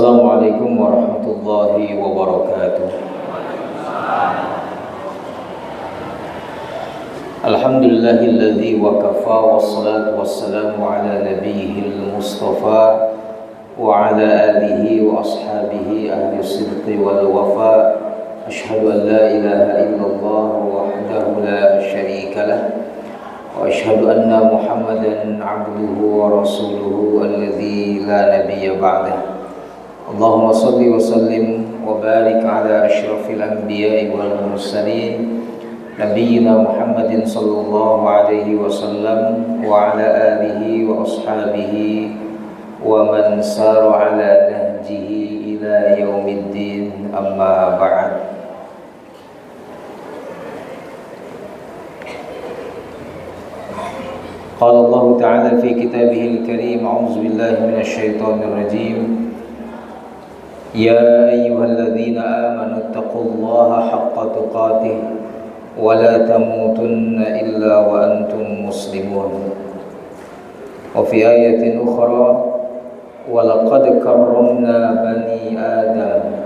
Assalamualaikum warahmatullahi wabarakatuh. Alhamdulillahilladzi wa kafa wassalatu wassalamu ala nabiyyil mustafa wa ala alihi wa ashabihi ahli sidqi wal wafa. Asyhadu an la ilaha illallah wahdahu la syarika lah wa asyhadu anna Muhammadan abduhu wa rasuluhu alladzi la nabiyya ba'dah. Allahumma salli wa sallim wa barik ala asyrafil anbiya'i wal mursalin Nabiyyina Muhammadin sallallahu alaihi wasallam wa ala alihi wa ashabihi wa man sara ala nahjihi ila yaumiddin, amma ba'd. Qala Allah Ta'ala fi kitabihil karim, a'udzu billahi minasy syaithanir rajim. Ya ayyuhalladzina amanu taqullaha haqqa tuqatih wa la tamutunna illa wa antum muslimun. Wa fi ayatin ukhra, wa laqad karramna bani adam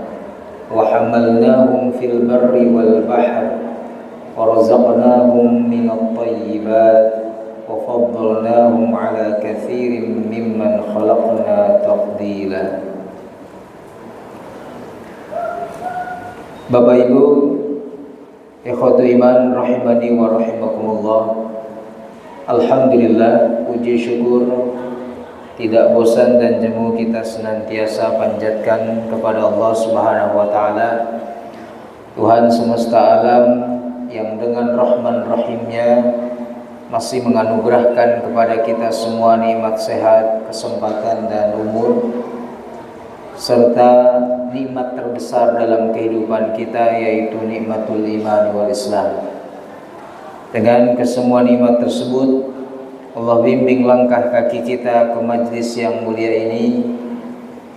wa hamalnahum fil barri wal bahri wa razaqnahum minat thayyibat wa faddalnahum ala katsirin mimman khalaqna tafdila. Bapak Ibu, ikhwatu iman rahimani wa rahimakumullah. Alhamdulillah, puji syukur tidak bosan dan jemu kita senantiasa panjatkan kepada Allah Subhanahu wa taala, Tuhan semesta alam yang dengan rahman rahimnya masih menganugerahkan kepada kita semua nikmat sehat, kesempatan dan umur, serta nikmat terbesar dalam kehidupan kita, yaitu nikmatul iman wal Islam. Dengan kesemua nikmat tersebut, Allah bimbing langkah kaki kita ke majlis yang mulia ini.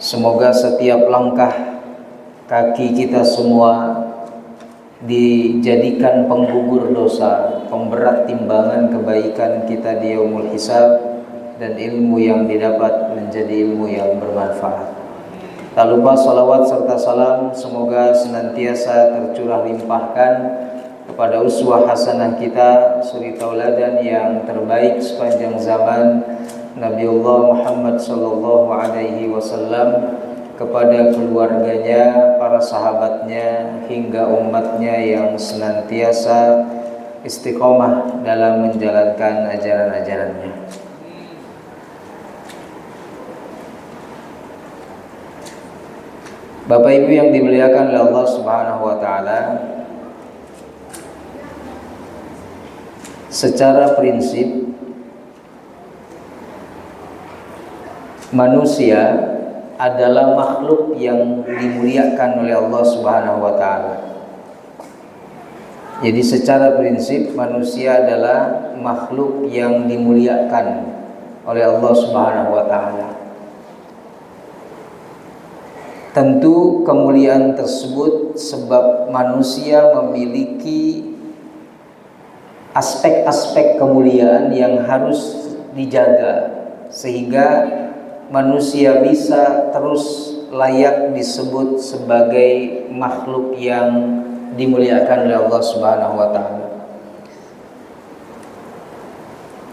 Semoga setiap langkah kaki kita semua dijadikan penggugur dosa, pemberat timbangan kebaikan kita di yaumul hisab, dan ilmu yang didapat menjadi ilmu yang bermanfaat. Tak lupa salawat serta salam semoga senantiasa tercurah limpahkan kepada uswah hasanah kita, suri tauladan yang terbaik sepanjang zaman, Nabiullah Muhammad sallallahu alaihi wasallam, kepada keluarganya, para sahabatnya, hingga umatnya yang senantiasa istiqomah dalam menjalankan ajaran-ajarannya. Bapak Ibu yang dimuliakan oleh Allah Subhanahu wa taala, secara prinsip manusia adalah makhluk yang dimuliakan oleh Allah Subhanahu wa taala. Jadi secara prinsip manusia adalah makhluk yang dimuliakan oleh Allah Subhanahu wa taala. Tentu kemuliaan tersebut sebab manusia memiliki aspek-aspek kemuliaan yang harus dijaga sehingga manusia bisa terus layak disebut sebagai makhluk yang dimuliakan oleh Allah Subhanahu wa taala.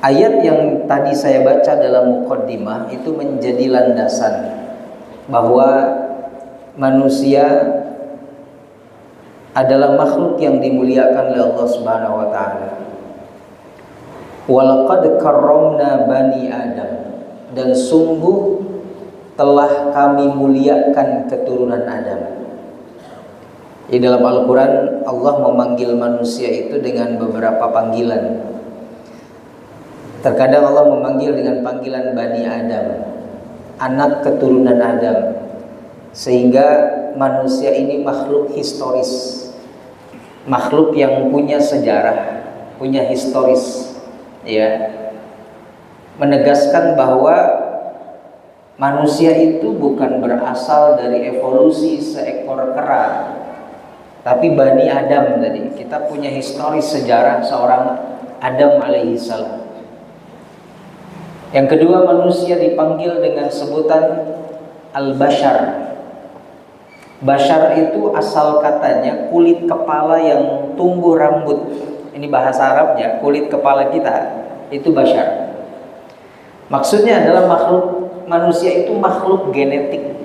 Ayat yang tadi saya baca dalam muqaddimah itu menjadi landasan bahwa manusia adalah makhluk yang dimuliakan oleh Allah Subhanahu wa taala. Walaqad karramna bani Adam, dan sungguh telah kami muliakan keturunan Adam. Di dalam Al-Quran Allah memanggil manusia itu dengan beberapa panggilan. Terkadang Allah memanggil dengan panggilan Bani Adam, anak keturunan Adam, sehingga manusia ini makhluk historis, makhluk yang punya sejarah, punya historis, ya, menegaskan bahwa manusia itu bukan berasal dari evolusi seekor kera, tapi Bani Adam tadi. Kita punya historis sejarah seorang Adam alaihissalam. Yang kedua, manusia dipanggil dengan sebutan al-bashar, Bashar itu asal katanya kulit kepala yang tumbuh rambut. Ini bahasa Arabnya, kulit kepala kita itu bashar. Maksudnya adalah makhluk manusia itu makhluk genetik.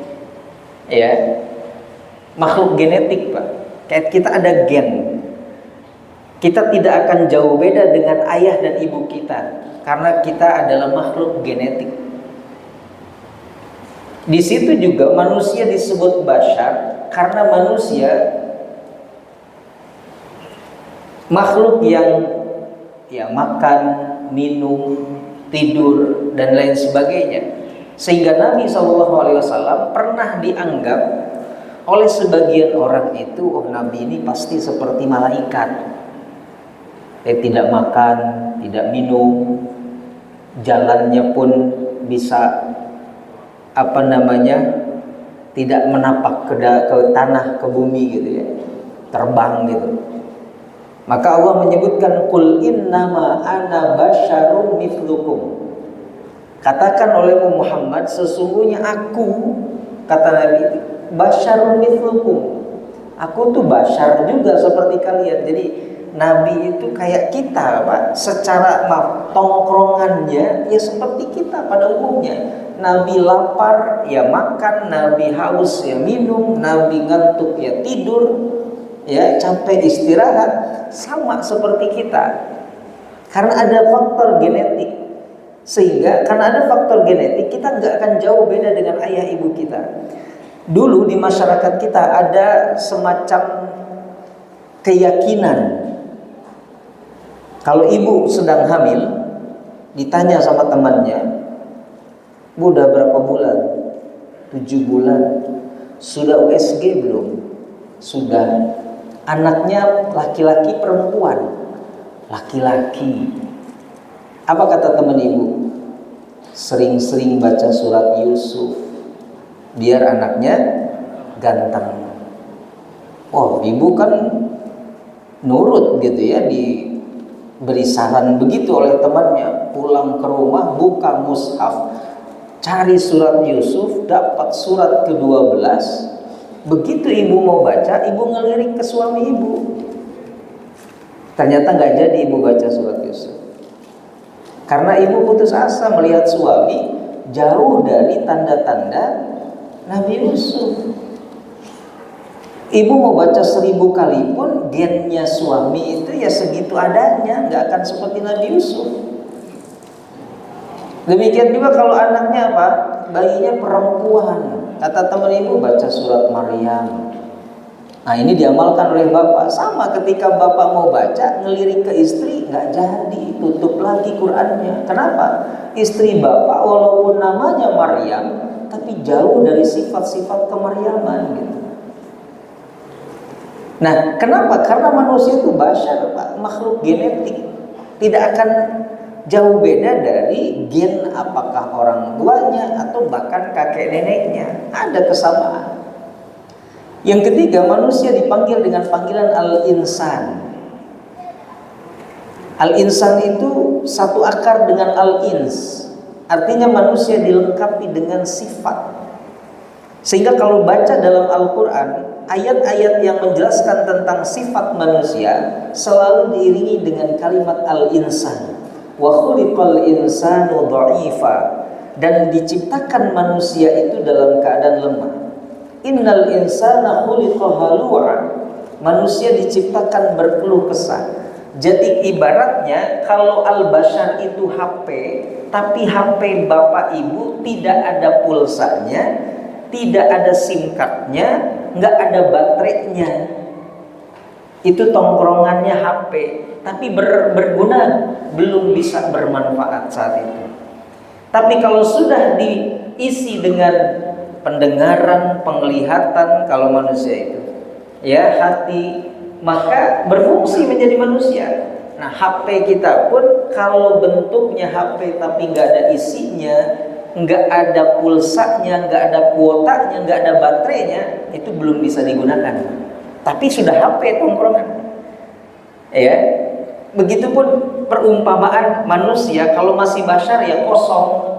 Ya. Makhluk genetik, Pak. Kayak kita ada gen. Kita tidak akan jauh beda dengan ayah dan ibu kita karena kita adalah makhluk genetik. Di situ juga manusia disebut bashar karena manusia makhluk yang ya makan, minum, tidur dan lain sebagainya. Sehingga Nabi SAW pernah dianggap oleh sebagian orang itu, oh Nabi ini pasti seperti malaikat. Tidak makan, tidak minum, jalannya pun bisa tidak menapak ke tanah, ke bumi gitu ya, terbang gitu. Maka Allah menyebutkan qul innama ana basyarum mithlukum. Katakan oleh Muhammad, sesungguhnya aku, kata Nabi, basyarum mithlukum. Aku tuh bashar juga seperti kalian. Jadi Nabi itu kayak kita, Pak. Secara tongkrongannya ya seperti kita pada umumnya. Nabi lapar ya makan, Nabi haus ya minum, Nabi ngantuk ya tidur, ya capek istirahat, sama seperti kita. Karena ada faktor genetik. Sehingga karena ada faktor genetik, kita nggak akan jauh beda dengan ayah ibu kita. Dulu di masyarakat kita ada semacam keyakinan, kalau ibu sedang hamil, ditanya sama temannya, Bu udah berapa bulan? 7 bulan. Sudah USG belum? Sudah. Anaknya laki-laki perempuan? Laki-laki. Apa kata teman ibu? Sering-sering baca surat Yusuf biar anaknya ganteng. Oh, ibu kan nurut gitu ya, diberi saran begitu oleh temannya. Pulang ke rumah, buka mushaf, cari surat Yusuf, dapat surat ke-12. Begitu ibu mau baca, ibu ngelirik ke suami ibu. Ternyata gak jadi ibu baca surat Yusuf. Karena ibu putus asa melihat suami jauh dari tanda-tanda Nabi Yusuf. Ibu mau baca 1000 kali pun gennya suami itu ya segitu adanya, gak akan seperti Nabi Yusuf. Demikian juga kalau anaknya apa? Bayinya perempuan. Kata teman ibu, baca surat Maryam. Nah ini diamalkan oleh bapak. Sama ketika bapak mau baca, ngelirik ke istri, nggak jadi, tutup lagi Qurannya. Kenapa? Istri bapak walaupun namanya Maryam, tapi jauh dari sifat-sifat kemaryaman gitu. Nah kenapa? Karena manusia itu bashar, Pak, makhluk genetik. Tidak akan jauh beda dari gen apakah orang tuanya atau bahkan kakek neneknya. Ada kesamaan. Yang ketiga, manusia dipanggil dengan panggilan al-insan. Al-insan itu satu akar dengan al-ins. Artinya manusia dilengkapi dengan sifat. Sehingga kalau baca dalam Al-Quran, ayat-ayat yang menjelaskan tentang sifat manusia selalu diiringi dengan kalimat al-insan. Wa khuliqal insanu dha'ifa, dan diciptakan manusia itu dalam keadaan lemah. Innal insana khuliqa halu'a, manusia diciptakan berkeluh kesah. Jadi ibaratnya kalau al-bashar itu HP, tapi HP bapak ibu tidak ada pulsanya, tidak ada SIM cardnya, nggak ada baterainya. Itu tongkrongannya HP, tapi berguna, belum bisa bermanfaat saat itu. Tapi kalau sudah diisi dengan pendengaran, penglihatan, kalau manusia itu ya hati, maka berfungsi menjadi manusia. Nah HP kita pun kalau bentuknya HP tapi nggak ada isinya, nggak ada pulsanya, nggak ada kuotanya, nggak ada baterainya, itu belum bisa digunakan. Tapi sudah HP tongkrongan. Ya, begitupun perumpamaan manusia kalau masih bashar ya kosong.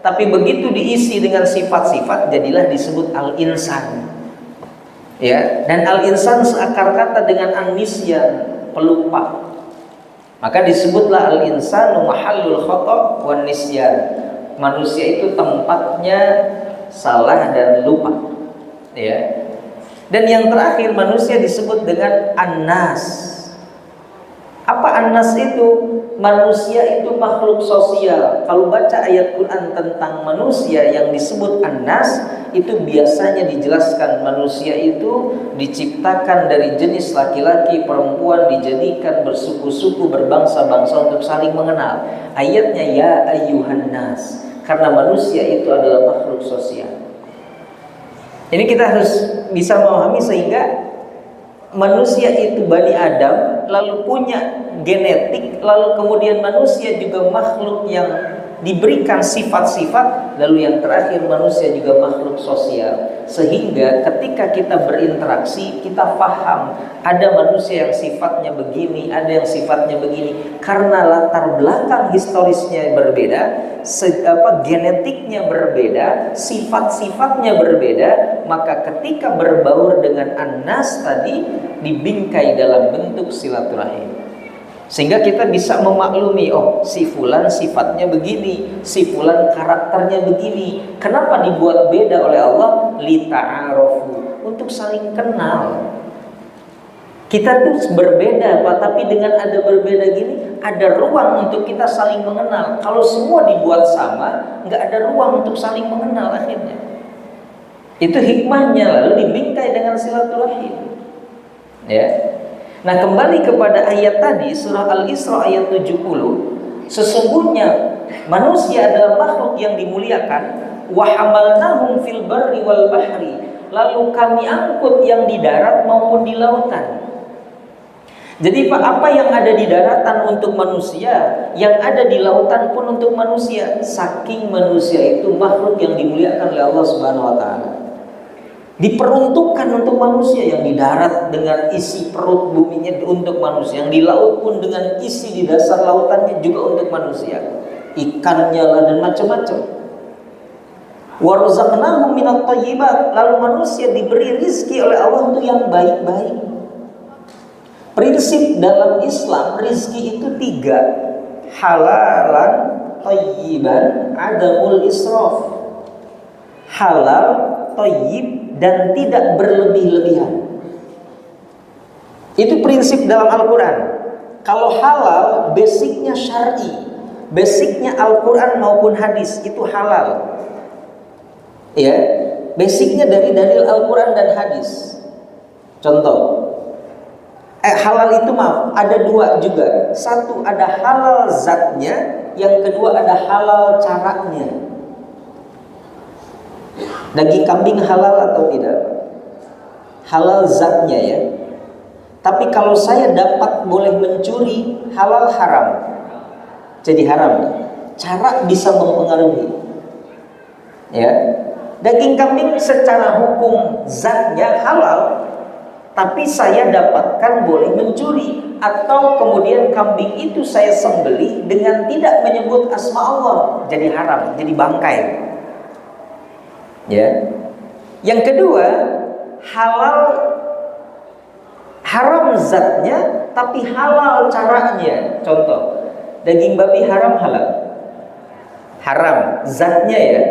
Tapi begitu diisi dengan sifat-sifat, jadilah disebut al-insan. Ya, dan al-insan seakar kata dengan an-nisyan, pelupa. Maka disebutlah al-insanu mahallul khata' wan nisyan. Manusia itu tempatnya salah dan lupa. Ya. Dan yang terakhir manusia disebut dengan an-nas. Apa an-nas itu? Manusia itu makhluk sosial. Kalau baca ayat Quran tentang manusia yang disebut an-nas, itu biasanya dijelaskan manusia itu diciptakan dari jenis laki-laki, perempuan, dijadikan bersuku-suku, berbangsa-bangsa untuk saling mengenal. Ayatnya ya ayyuhan nas, karena manusia itu adalah makhluk sosial. Ini kita harus bisa memahami sehingga manusia itu Bani Adam, lalu punya genetik, lalu kemudian manusia juga makhluk yang diberikan sifat-sifat, lalu yang terakhir manusia juga makhluk sosial. Sehingga ketika kita berinteraksi, kita paham ada manusia yang sifatnya begini, ada yang sifatnya begini, karena latar belakang historisnya berbeda, genetiknya berbeda, sifat-sifatnya berbeda. Maka ketika berbaur dengan an-nas tadi, dibingkai dalam bentuk silaturahim. Sehingga kita bisa memaklumi, oh si fulan sifatnya begini, si fulan karakternya begini. Kenapa dibuat beda oleh Allah? Lita'arofu, untuk saling kenal. Kita tuh berbeda Pak, tapi dengan ada berbeda gini, ada ruang untuk kita saling mengenal. Kalau semua dibuat sama, nggak ada ruang untuk saling mengenal akhirnya. Itu hikmahnya, lalu dibingkai dengan silaturahim. Ya. Nah, kembali kepada ayat tadi, surah Al-Isra ayat 70, sesungguhnya manusia adalah makhluk yang dimuliakan. Wa hamalnahum fil barri wal bahri, lalu kami angkut yang di darat maupun di lautan. Jadi apa yang ada di daratan untuk manusia, yang ada di lautan pun untuk manusia. Saking manusia itu makhluk yang dimuliakan oleh Allah Subhanahu wa taala. Diperuntukkan untuk manusia, yang di darat dengan isi perut buminya untuk manusia, yang di laut pun dengan isi di dasar lautannya juga untuk manusia, ikannya lah dan macam-macam. Warzaqnahum minat thayyibat, lalu manusia diberi rizki oleh Allah untuk yang baik-baik. Prinsip dalam Islam rizki itu 3: halalan, thayyiban, adamul israf. Halal, thayyib, dan tidak berlebih-lebihan. Itu prinsip dalam Al-Quran. Kalau halal, basicnya syar'i, basicnya Al-Quran maupun hadis, itu halal. Ya, basicnya dari dalil Al-Quran dan hadis. Contoh, halal itu ada 2 juga. Satu, ada halal zatnya, yang kedua ada halal caranya. Daging kambing halal atau tidak? Halal zatnya ya. Tapi kalau saya dapat boleh mencuri, halal haram. Jadi haram. Cara bisa mempengaruhi. Ya. Daging kambing secara hukum zatnya halal, tapi saya dapatkan boleh mencuri, atau kemudian kambing itu saya sembelih dengan tidak menyebut asma Allah, jadi haram, jadi bangkai. Ya. Yang kedua, halal haram zatnya tapi halal caranya. Contoh, daging babi haram halal? Haram zatnya ya.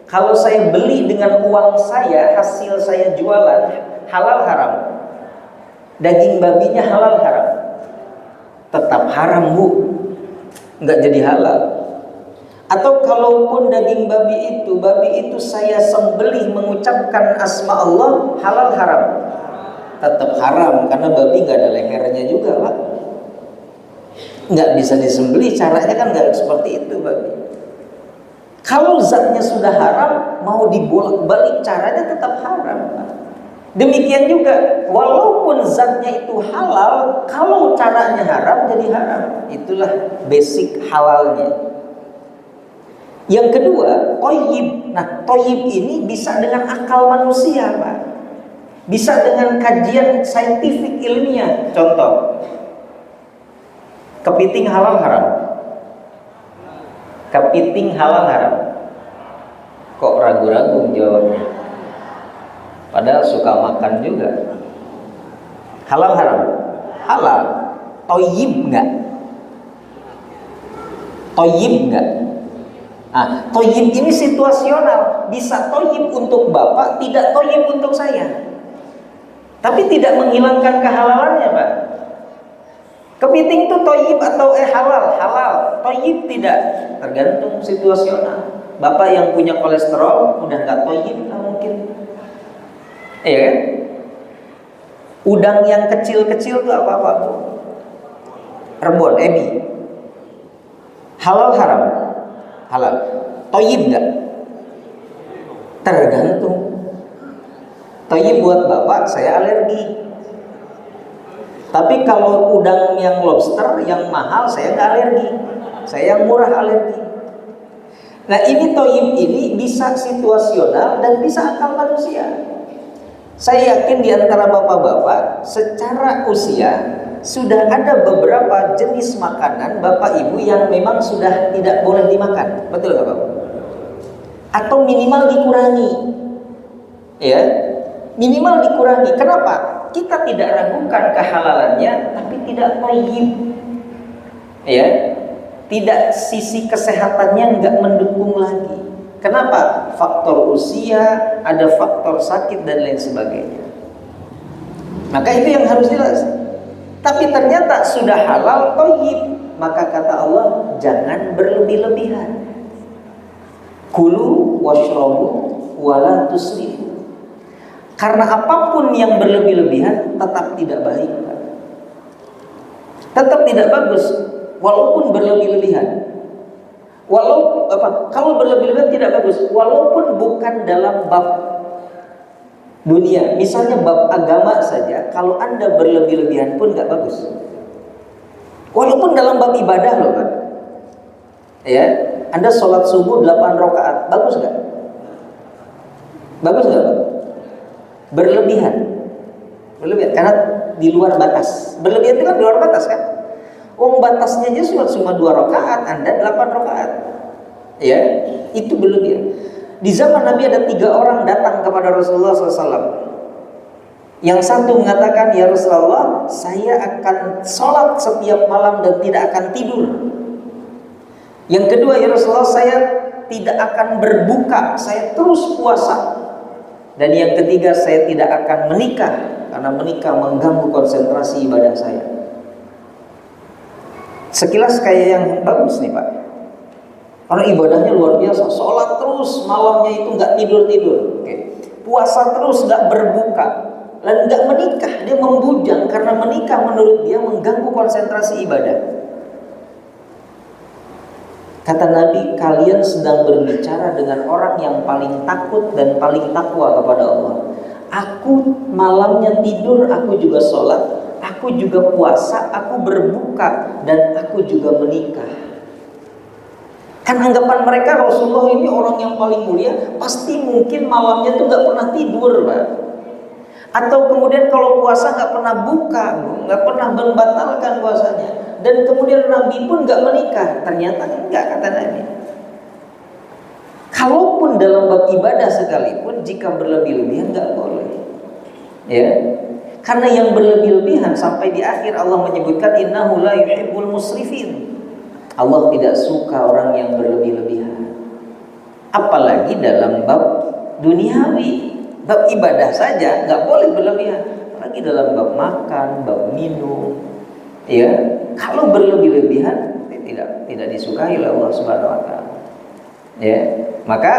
Kalau saya beli dengan uang saya, hasil saya jualan, halal haram? Daging babinya halal haram? Tetap haram Bu, nggak jadi halal. Atau kalaupun daging babi itu saya sembelih mengucapkan asma Allah, halal haram? Tetap haram, karena babi nggak ada lehernya juga Pak. Nggak bisa disembelih, caranya kan nggak seperti itu babi. Kalau zatnya sudah haram, mau dibolak-balik caranya tetap haram Pak. Demikian juga, walaupun zatnya itu halal, kalau caranya haram jadi haram. Itulah basic halalnya. Yang kedua, thayyib. Nah, thayyib ini bisa dengan akal manusia, Pak. Bisa dengan kajian saintifik ilmiah. Contoh, kepiting halal haram? Kepiting halal haram? Kok ragu-ragu jawabnya? Padahal suka makan juga. Halal haram? Halal. Toyib nggak? Toyib nggak? Nah, toyib ini situasional. Bisa toyib untuk bapak, tidak toyib untuk saya. Tapi tidak menghilangkan kehalalannya, Pak. Kepiting itu toyib atau halal? Halal. Toyib tidak. Tergantung situasional. Bapak yang punya kolesterol udah nggak toyib lah mungkin. Iya kan? Udang yang kecil-kecil itu apa-apa tuh? Rebon, ebi. Halal haram? Halal. Toyib nggak? Tergantung. Toyib buat bapak, saya alergi. Tapi kalau udang yang lobster yang mahal, saya nggak alergi. Saya yang murah alergi. Nah, ini toyib ini bisa situasional dan bisa akal manusia. Saya yakin di antara bapak-bapak secara usia sudah ada beberapa jenis makanan bapak ibu yang memang sudah tidak boleh dimakan. Betul nggak, Pak? Atau minimal dikurangi. Ya, minimal dikurangi. Kenapa? Kita tidak ragukan kehalalannya, tapi tidak toyib. Ya, tidak, sisi kesehatannya nggak mendukung lagi. Kenapa? Faktor usia, ada faktor sakit dan lain sebagainya. Maka itu yang harus jelas. Tapi ternyata sudah halal toyib, maka kata Allah jangan berlebih-lebihan. Kulu washrabu wala tusrifu. Karena apapun yang berlebih-lebihan tetap tidak baik, tetap tidak bagus. Walaupun berlebih-lebihan, kalau berlebih-lebihan tidak bagus, walaupun bukan dalam bab dunia, misalnya bab agama saja, kalau Anda berlebih-lebihan pun nggak bagus. Walaupun dalam bab ibadah loh, Pak. Ya, Anda sholat subuh 8 rakaat, bagus nggak? Bagus nggak, Pak? Berlebihan, karena di luar batas. Berlebihan itu kan di luar batas kan? Batasnya aja cuma 2 rakaat, Anda 8 rakaat. Ya, itu berlebihan. Di zaman Nabi ada 3 orang datang kepada Rasulullah SAW. Yang satu mengatakan, ya Rasulullah, saya akan sholat setiap malam dan tidak akan tidur. Yang kedua, ya Rasulullah, saya tidak akan berbuka, saya terus puasa. Dan yang ketiga, saya tidak akan menikah, karena menikah mengganggu konsentrasi ibadah saya. Sekilas kayak yang bagus nih, Pak. Karena ibadahnya luar biasa, sholat terus, malamnya itu nggak tidur-tidur. Puasa terus, nggak berbuka, dan nggak menikah, dia membujang karena menikah menurut dia mengganggu konsentrasi ibadah. Kata Nabi, kalian sedang berbicara dengan orang yang paling takut dan paling takwa kepada Allah. Aku malamnya tidur, aku juga sholat, aku juga puasa, aku berbuka, dan aku juga menikah. Kan anggapan mereka Rasulullah ini orang yang paling mulia, pasti mungkin malamnya tuh gak pernah tidur, Pak. Atau kemudian kalau puasa gak pernah buka, gak pernah membatalkan puasanya. Dan kemudian Nabi pun gak menikah. Ternyata enggak, kata Nabi. Kalaupun dalam bab ibadah sekalipun, jika berlebih-lebihan gak boleh. Ya, karena yang berlebih-lebihan sampai di akhir Allah menyebutkan innahu la yuhibbul musrifin. Allah tidak suka orang yang berlebih-lebihan. Apalagi dalam bab duniawi, bab ibadah saja nggak boleh berlebihan. Apalagi dalam bab makan, bab minum, ya. Kalau berlebih-lebihan tidak disukai oleh Allah Subhanahu Wa Taala. Ya, maka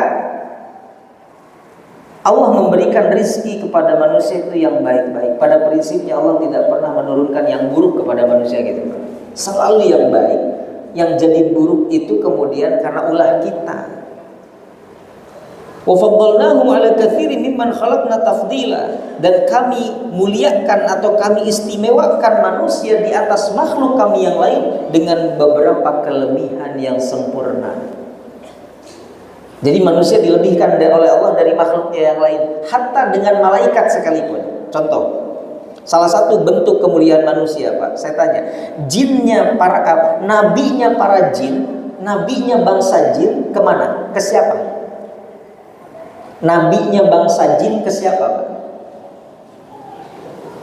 Allah memberikan rizki kepada manusia itu yang baik-baik. Pada prinsipnya Allah tidak pernah menurunkan yang buruk kepada manusia gitu. Selalu yang baik. Yang jadi buruk itu kemudian karena ulah kita. Wa faddalnahum 'ala katsirin mimman khalaqna tafdila, dan kami muliakan atau kami istimewakan manusia di atas makhluk kami yang lain dengan beberapa kelebihan yang sempurna. Jadi manusia dilebihkan oleh Allah dari makhluknya yang lain, hatta dengan malaikat sekalipun. Contoh, salah satu bentuk kemuliaan manusia, Pak, saya tanya, jinnya para nabinya para jin, nabinya bangsa jin kemana? Ke siapa? Nabinya bangsa jin ke siapa, Pak?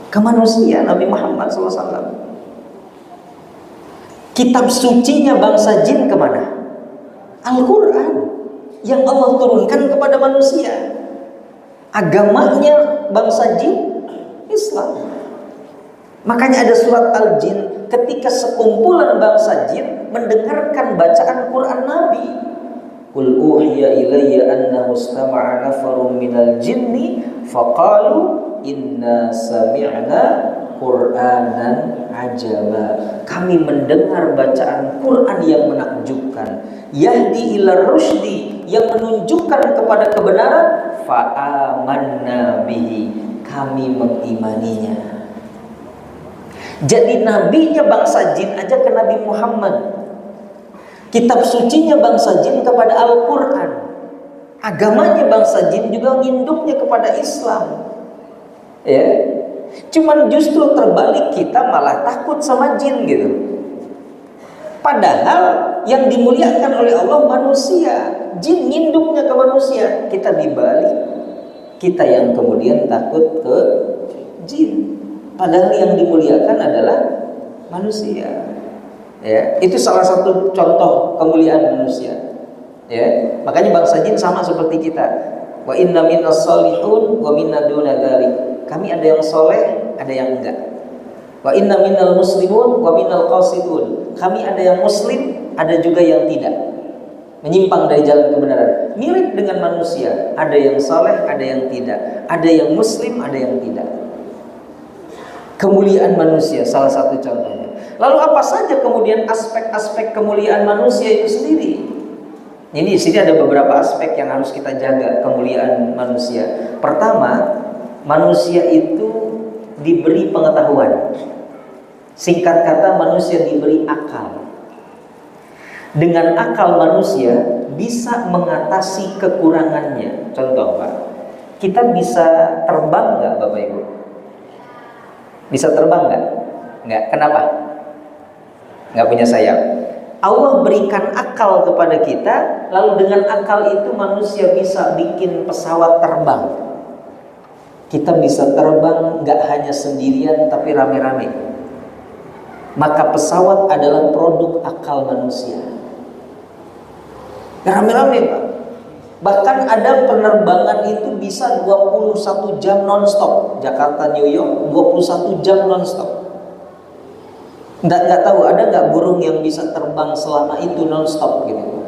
Ke manusia, Nabi Muhammad SAW. Kitab sucinya bangsa jin kemana? Al-Quran yang Allah turunkan kepada manusia. Agamanya bangsa jin Islam. Makanya ada surat Al-Jin, ketika sekumpulan bangsa jin mendengarkan bacaan Quran Nabi. Qul uhiya ilayya annahu istama'a nafarun minal jinni faqalu inna sami'na Qur'anan ajaba. Kami mendengar bacaan Quran yang menakjubkan, yahdi ila rusydi, yang menunjukkan kepada kebenaran, fa'amanna bihi, kami mengimaninya. Jadi nabinya bangsa jin aja ke Nabi Muhammad, kitab sucinya bangsa jin kepada Al-Quran, agamanya bangsa jin juga nginduknya kepada Islam. Ya, cuman justru terbalik, kita malah takut sama jin gitu. Padahal yang dimuliakan oleh Allah manusia, jin nginduknya ke manusia. Kita dibalik, kita yang kemudian takut ke jin. Padahal yang dimuliakan adalah manusia. Ya, itu salah satu contoh kemuliaan manusia. Ya, makanya bangsa jin sama seperti kita. Wa inna minnas solihun wa minna duna dzalik. Kami ada yang soleh, ada yang enggak. Wa inna minnal muslimun wa minnal qasidun. Kami ada yang muslim, ada juga yang tidak, menyimpang dari jalan kebenaran. Mirip dengan manusia, ada yang soleh, ada yang tidak, ada yang muslim, ada yang tidak. Kemuliaan manusia salah satu contohnya. Lalu apa saja kemudian aspek-aspek kemuliaan manusia itu sendiri? Ini di sini ada beberapa aspek yang harus kita jaga kemuliaan manusia. Pertama, manusia itu diberi pengetahuan. Singkat kata, manusia diberi akal. Dengan akal manusia bisa mengatasi kekurangannya. Contoh, Pak, kita bisa terbang nggak, Bapak Ibu? Bisa terbang nggak? Nggak. Kenapa? Nggak punya sayap. Allah berikan akal kepada kita, lalu dengan akal itu manusia bisa bikin pesawat terbang. Kita bisa terbang nggak hanya sendirian, tapi rame-rame. Maka pesawat adalah produk akal manusia. Rame-rame, Pak. Bahkan ada penerbangan itu bisa 21 jam non-stop. Jakarta, New York, 21 jam non-stop. Nggak tahu ada nggak burung yang bisa terbang selama itu non-stop gitu.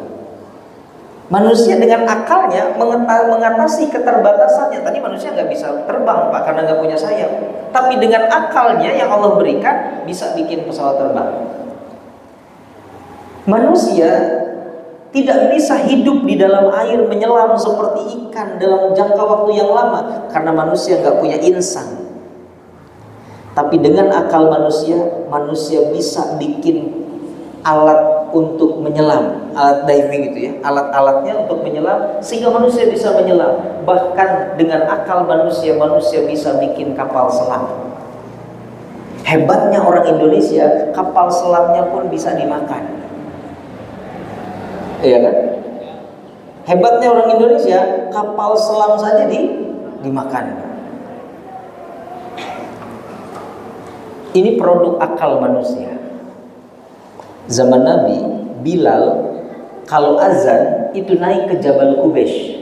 Manusia dengan akalnya mengatasi keterbatasannya. Tadi manusia nggak bisa terbang, Pak, karena nggak punya sayap. Tapi dengan akalnya yang Allah berikan bisa bikin pesawat terbang. Manusia tidak bisa hidup di dalam air menyelam seperti ikan dalam jangka waktu yang lama, karena manusia nggak punya insang. Tapi dengan akal manusia, manusia bisa bikin alat untuk menyelam, alat diving gitu ya, alat-alatnya untuk menyelam sehingga manusia bisa menyelam. Bahkan dengan akal manusia, manusia bisa bikin kapal selam. Hebatnya orang Indonesia, kapal selamnya pun bisa dimakan. Iya kan? Hebatnya orang Indonesia, kapal selam saja dimakan. Ini produk akal manusia. Zaman Nabi, Bilal kalau azan itu naik ke Jabal Qubays,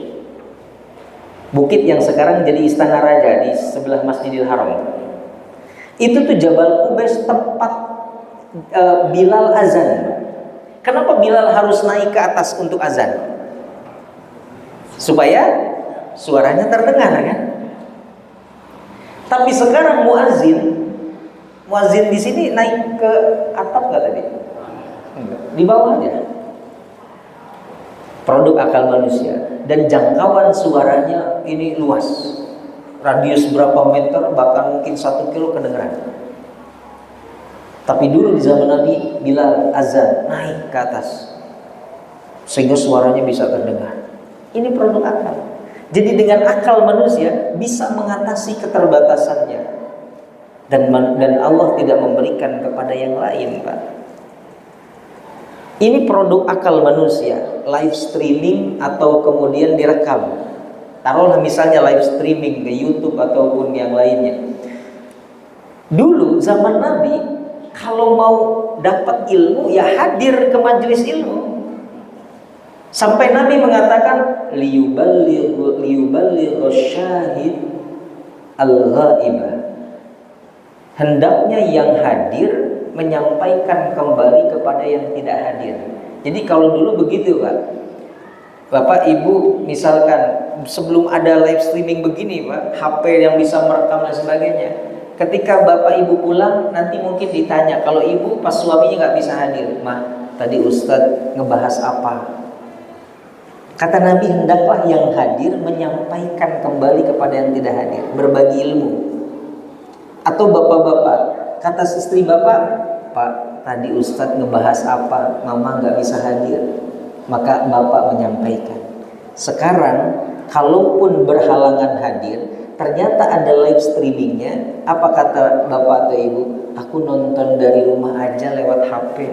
bukit yang sekarang jadi istana raja di sebelah Masjidil Haram. Itu tuh Jabal Qubays tempat Bilal azan. Kenapa Bilal harus naik ke atas untuk azan? Supaya suaranya terdengar kan? Tapi sekarang muazin di sini naik ke atap nggak tadi? Enggak. Di bawah aja. Produk akal manusia, dan jangkauan suaranya ini luas. Radius berapa meter, bahkan mungkin 1 kilo kedengeran. Tapi dulu di zaman Nabi, Bilal azan naik ke atas sehingga suaranya bisa terdengar. Ini produk akal. Jadi dengan akal manusia bisa mengatasi keterbatasannya, dan Allah tidak memberikan kepada yang lain, Pak. Ini produk akal manusia, live streaming atau kemudian direkam. Taruhlah misalnya live streaming ke YouTube ataupun yang lainnya. Dulu zaman Nabi, kalau mau dapat ilmu ya hadir ke majelis ilmu. Sampai Nabi mengatakan liyuballighu syahid al-ghaibah. Hendaknya yang hadir menyampaikan kembali kepada yang tidak hadir. Jadi kalau dulu begitu, Pak. Bapak Ibu misalkan sebelum ada live streaming begini, Pak, HP yang bisa merekam dan sebagainya. Ketika Bapak Ibu pulang, nanti mungkin ditanya, kalau Ibu pas suaminya nggak bisa hadir, "Mah, tadi Ustadz ngebahas apa?" Kata Nabi, hendaklah yang hadir menyampaikan kembali kepada yang tidak hadir, berbagi ilmu. Atau bapak-bapak, kata istri bapak, "Pak, tadi Ustadz ngebahas apa, Mama nggak bisa hadir." Maka bapak menyampaikan. Sekarang, kalaupun berhalangan hadir, ternyata ada live streamingnya, apa kata bapak atau ibu? "Aku nonton dari rumah aja lewat HP."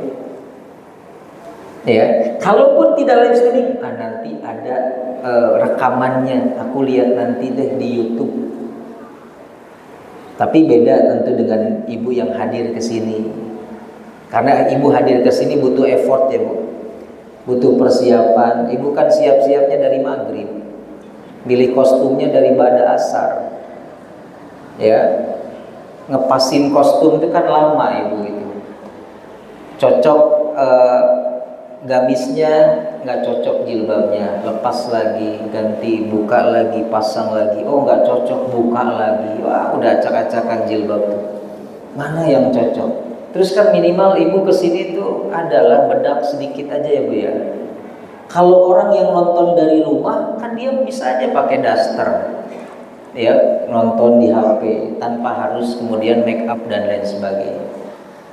Ya, kalaupun tidak live streaming, nanti ada rekamannya, aku lihat nanti deh di YouTube. Tapi beda tentu dengan ibu yang hadir ke sini. Karena ibu hadir ke sini butuh effort ya, Bu. Butuh persiapan. Ibu kan siap-siapnya dari maghrib, milih kostumnya dari ba'da asar, ya, ngepasin kostum itu kan lama ibu itu. Cocok gamisnya, nggak cocok jilbabnya, lepas lagi, ganti, buka lagi, pasang lagi. Oh nggak cocok, buka lagi. Wah udah acak-acakan jilbab tuh. Mana yang cocok? Terus kan minimal ibu kesini tuh adalah bedak sedikit aja ya Bu ya. Kalau orang yang nonton dari rumah kan dia bisa aja pakai daster, ya, nonton di HP tanpa harus kemudian make up dan lain sebagainya.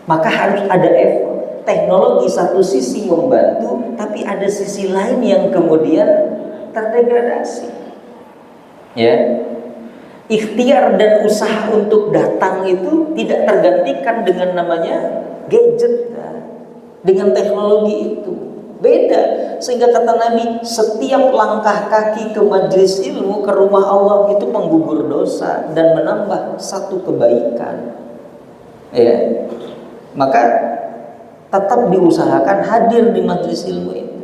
Maka harus ada effort. Teknologi satu sisi membantu, tapi ada sisi lain yang kemudian terdegradasi. Ya. Ikhtiar dan usaha untuk datang itu tidak tergantikan dengan namanya gadget, dengan teknologi itu. Beda. Sehingga kata Nabi, setiap langkah kaki ke majelis ilmu, ke rumah Allah itu penggugur dosa dan menambah satu kebaikan. Ya. Maka tetap diusahakan hadir di majelis ilmu itu.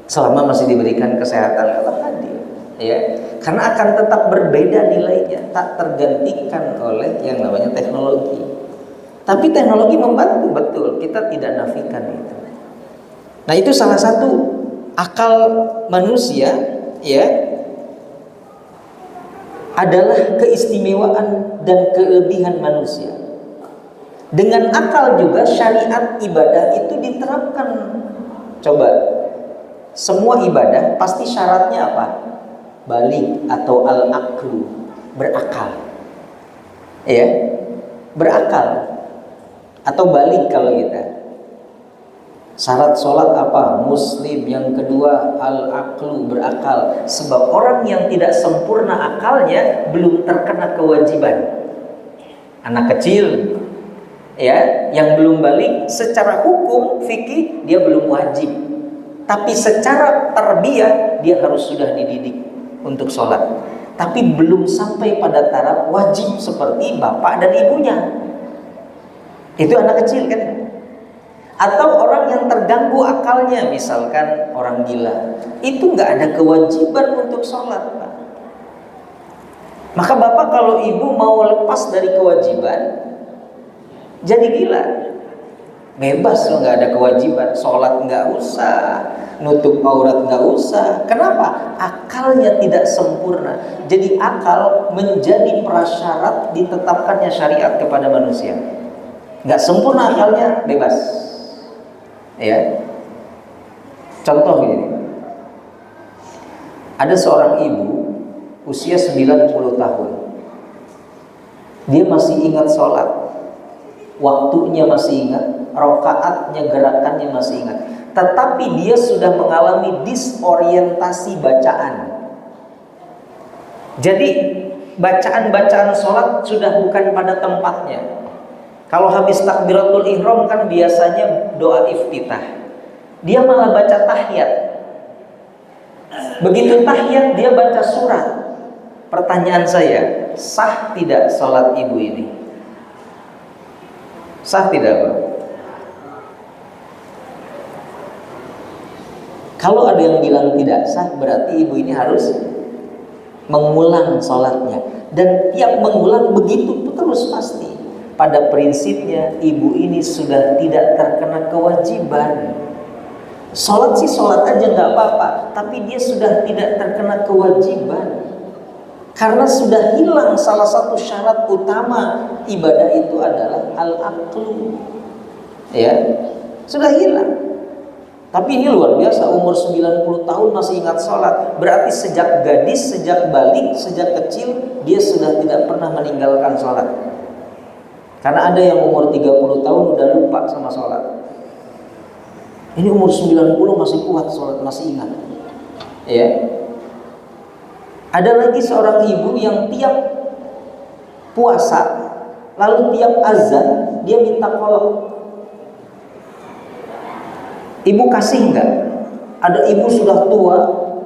Selama masih diberikan kesehatan, tetap hadir. Ya, karena akan tetap berbeda nilainya, tak tergantikan oleh yang namanya teknologi. Tapi teknologi membantu, betul, kita tidak nafikan itu. Nah, itu salah satu akal manusia, ya, adalah keistimewaan dan kelebihan manusia. Dengan akal juga syariat ibadah itu diterapkan. Coba, semua ibadah pasti syaratnya apa? Balik atau al-aqlu, berakal, ya, berakal atau balik kalau kita. Syarat sholat apa? Muslim. Yang kedua al-aqlu, berakal. Sebab orang yang tidak sempurna akalnya belum terkena kewajiban. Anak kecil, ya, yang belum balik secara hukum fikih dia belum wajib, tapi secara tarbiyah dia harus sudah dididik untuk sholat, tapi belum sampai pada taraf wajib seperti bapak dan ibunya. Itu anak kecil kan. Atau orang yang terganggu akalnya, misalkan orang gila, itu nggak ada kewajiban untuk sholat, Pak. Maka bapak kalau ibu mau lepas dari kewajiban, jadi gila, bebas loh, nggak ada kewajiban, sholat nggak usah, nutup aurat nggak usah. Kenapa? Akalnya tidak sempurna. Jadi akal menjadi prasyarat ditetapkannya syariat kepada manusia. Nggak sempurna akalnya, bebas. Ya, contoh ini, ada seorang ibu usia 90 tahun, dia masih ingat sholat, waktunya masih ingat, rakaatnya, gerakannya masih ingat, tetapi dia sudah mengalami disorientasi bacaan. Jadi bacaan-bacaan sholat sudah bukan pada tempatnya. Kalau habis takbiratul ihram kan biasanya doa iftitah, dia malah baca tahiyat. Begitu tahiyat dia baca surat. Pertanyaan saya, sah tidak sholat ibu ini? Sah tidak, Pak? Kalau ada yang bilang tidak sah, berarti ibu ini harus mengulang sholatnya. Dan tiap mengulang begitu terus pasti. Pada prinsipnya ibu ini sudah tidak terkena kewajiban. Sholat sih sholat aja nggak apa-apa, tapi dia sudah tidak terkena kewajiban. Karena sudah hilang salah satu syarat utama ibadah itu adalah al-aqlu. Ya, sudah hilang. Tapi ini luar biasa, umur 90 tahun masih ingat sholat. Berarti sejak gadis, sejak balik, sejak kecil dia sudah tidak pernah meninggalkan sholat. Karena ada yang umur 30 tahun udah lupa sama sholat. Ini umur 90 masih kuat sholat, masih ingat. Ya. Ada lagi seorang ibu yang tiap puasa, lalu tiap azan dia minta kolak. Ibu kasih enggak? Ada ibu sudah tua,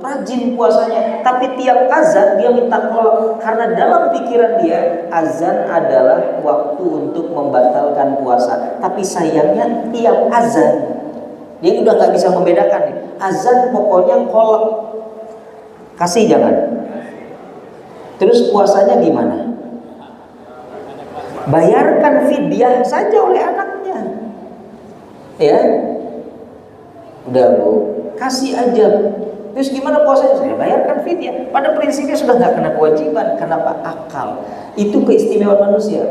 rajin puasanya, tapi tiap azan dia minta kolak. Karena dalam pikiran dia, azan adalah waktu untuk membatalkan puasa. Tapi sayangnya tiap azan, dia udah nggak bisa membedakan. Azan pokoknya kolak. Kasih jangan. Terus puasanya gimana? Bayarkan fidyah saja oleh anaknya. Ya. Udah Bu, kasih aja. Terus gimana puasanya? Saya bayarkan fidyah. Pada prinsipnya sudah nggak kena kewajiban. Kenapa? Akal. Itu keistimewaan manusia.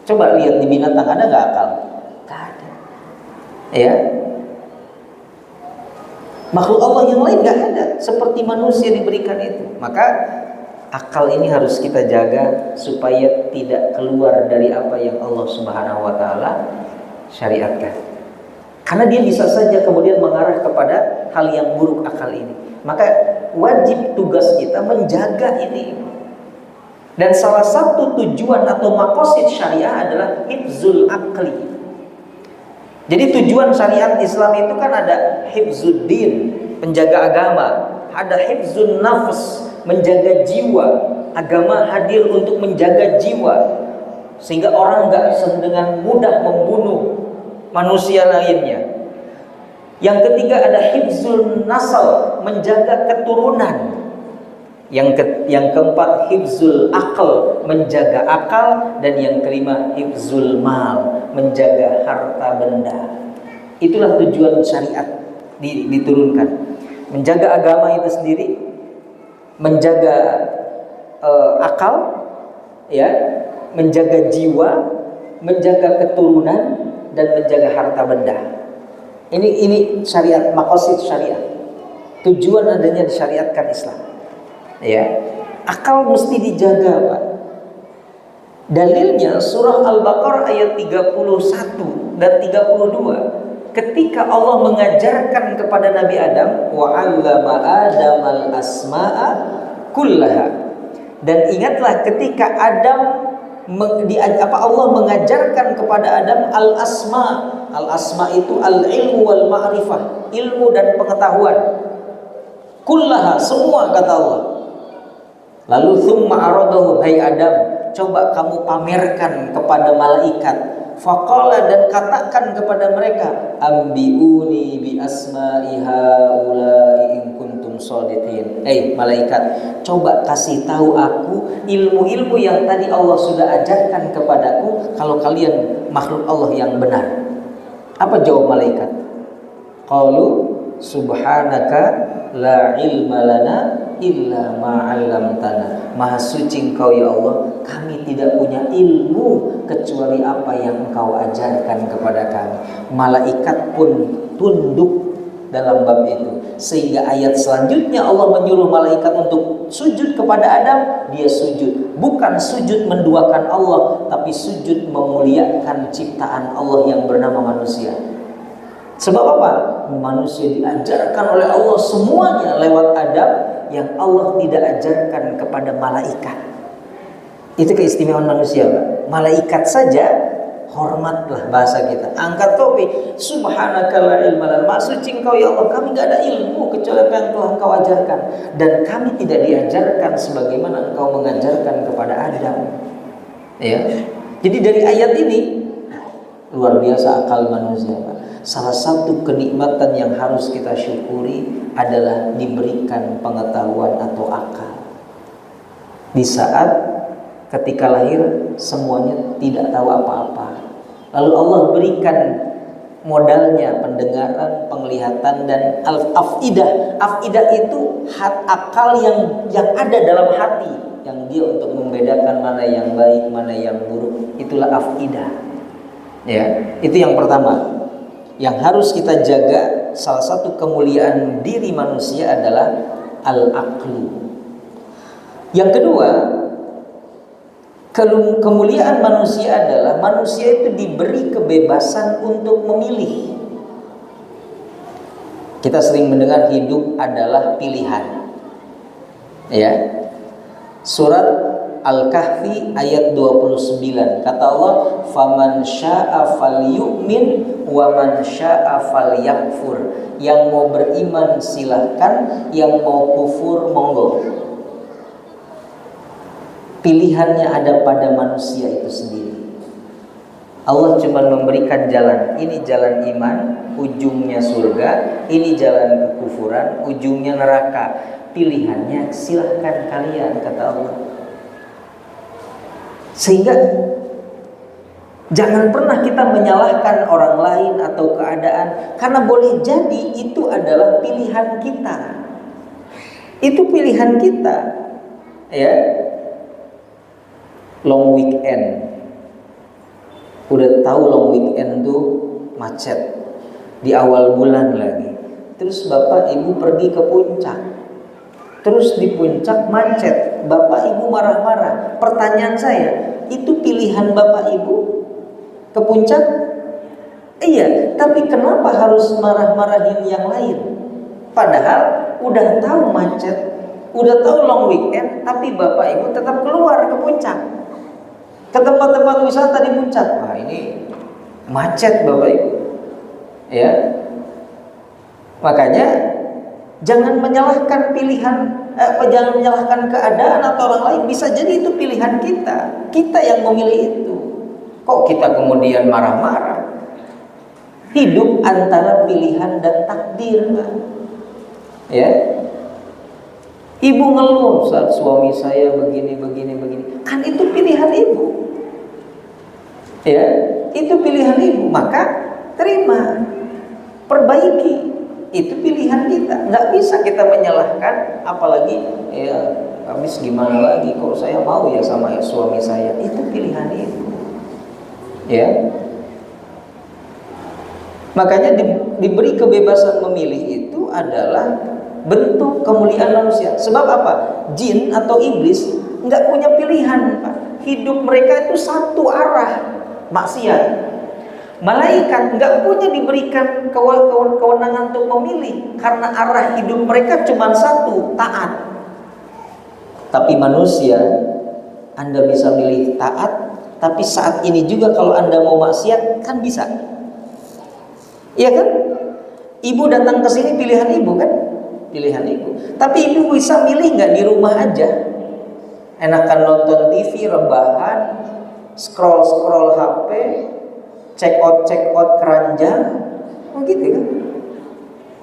Coba lihat di binatang, ada nggak akal? Nggak ada. Ya. Makhluk Allah yang lain nggak ada. Seperti manusia diberikan itu. Maka akal ini harus kita jaga supaya tidak keluar dari apa yang Allah Subhanahu wa taala syariatkan. Karena dia bisa saja kemudian mengarah kepada hal yang buruk akal ini. Maka wajib tugas kita menjaga ini. Dan salah satu tujuan atau maqasid syariah adalah hifzul aqli. Jadi tujuan syariat Islam itu kan ada hifzuddin, penjaga agama, ada hifzun nafs, menjaga jiwa. Agama hadir untuk menjaga jiwa sehingga orang nggak dengan mudah membunuh manusia lainnya. Yang ketiga ada hifzul nasal, menjaga keturunan. Yang keempat hifzul akal, menjaga akal. Dan yang kelima hifzul mal, menjaga harta benda. Itulah tujuan syariat diturunkan. Menjaga agama itu sendiri, menjaga akal, ya, menjaga jiwa, menjaga keturunan, dan menjaga harta benda. Ini syariat, maqasid syariat. Tujuan adanya disyariatkan Islam. Ya, akal mesti dijaga, Pak. Dalilnya surah Al-Baqarah ayat 31 dan 32. Ketika Allah mengajarkan kepada Nabi Adam, wa 'allama Adamal asma'a kullaha. Dan ingatlah ketika Allah mengajarkan kepada Adam al-asma. Al-asma itu al-ilmu wal ma'rifah, ilmu dan pengetahuan. Kullaha, semua kata Allah. Lalu thumma aradahu, hai Adam, coba kamu pamerkan kepada malaikat. Faqala, dan katakan kepada mereka, ambiuni bi asma'i haula'i in kuntum shadiqin. Malaikat, coba kasih tahu aku ilmu-ilmu yang tadi Allah sudah ajarkan kepadaku, kalau kalian makhluk Allah yang benar. Apa jawab malaikat? Qalu subhanaka la ilma lana illa ma 'allamtana. Maha suci Engkau ya Allah, kami tidak punya ilmu kecuali apa yang Engkau ajarkan kepada kami. Malaikat pun tunduk dalam bab itu. Sehingga ayat selanjutnya Allah menyuruh malaikat untuk sujud kepada Adam, dia sujud. Bukan sujud menduakan Allah, tapi sujud memuliakan ciptaan Allah yang bernama manusia. Sebab apa? Manusia diajarkan oleh Allah semuanya lewat Adam yang Allah tidak ajarkan kepada malaikat. Itu keistimewaan manusia, Pak. Malaikat saja hormatlah bahasa kita. Angkat topi, subhanaka la ilma lana, maha suci Engkau ya Allah, kami enggak ada ilmu kecuali apa yang telah Engkau ajarkan, dan kami tidak diajarkan sebagaimana Engkau mengajarkan kepada Adam. Ya. Jadi dari ayat ini luar biasa akal manusia, Pak. Salah satu kenikmatan yang harus kita syukuri adalah diberikan pengetahuan atau akal. Di saat ketika lahir semuanya tidak tahu apa-apa, lalu Allah berikan modalnya pendengaran, penglihatan, dan al-afidah. Afidah itu akal yang ada dalam hati, yang dia untuk membedakan mana yang baik, mana yang buruk. Itulah afidah. Ya, itu yang pertama. Yang harus kita jaga, salah satu kemuliaan diri manusia adalah al-aqlu. Yang kedua, kemuliaan manusia adalah manusia itu diberi kebebasan untuk memilih. Kita sering mendengar hidup adalah pilihan. Ya. Surat Al-Kahfi ayat 29, kata Allah, "Faman syaa'a falyu'min wa man syaa'a falyakfur." Yang mau beriman silahkan, yang mau kufur monggo. Pilihannya ada pada manusia itu sendiri. Allah cuma memberikan jalan. Ini jalan iman, ujungnya surga. Ini jalan kekufuran, ujungnya neraka. Pilihannya silahkan kalian, kata Allah. Sehingga jangan pernah kita menyalahkan orang lain atau keadaan, karena boleh jadi itu adalah pilihan kita. Itu pilihan kita. Ya. Long weekend. Udah tahu long weekend tuh macet di awal bulan lagi. Terus bapak ibu pergi ke puncak. Terus di puncak macet, bapak ibu marah-marah. Pertanyaan saya, itu pilihan bapak ibu ke puncak? Iya, tapi kenapa harus marah-marahin yang lain? Padahal udah tahu macet, udah tahu long weekend, tapi bapak ibu tetap keluar ke puncak, ke tempat-tempat wisata di puncak. Wah, ini macet bapak ibu. Ya, makanya jangan menyalahkan pilihan, jangan menyalahkan keadaan atau orang lain. Bisa jadi itu pilihan kita. Kita yang memilih itu. Kok kita kemudian marah-marah? Hidup antara pilihan dan takdir, Pak. Ya. Ibu ngeluh saat suami saya begini. Kan itu pilihan ibu. Ya, itu pilihan ibu. Maka terima, perbaiki. Itu pilihan kita, nggak bisa kita menyalahkan. Apalagi ya habis gimana lagi, kalau saya mau ya sama suami saya. Itu pilihan itu. Ya, makanya diberi kebebasan memilih itu adalah bentuk kemuliaan manusia. Sebab apa? Jin atau iblis nggak punya pilihan, Pak. Hidup mereka itu satu arah, maksiat. Malaikat nggak punya diberikan kewenangan untuk memilih, karena arah hidup mereka cuma satu, taat. Tapi manusia, Anda bisa milih taat, tapi saat ini juga kalau Anda mau maksiat kan bisa. Iya kan? Ibu datang ke sini pilihan ibu kan? Pilihan ibu. Tapi ibu bisa milih nggak di rumah aja? Enakan nonton TV, rebahan, scroll HP, check out keranjang, begitu kan?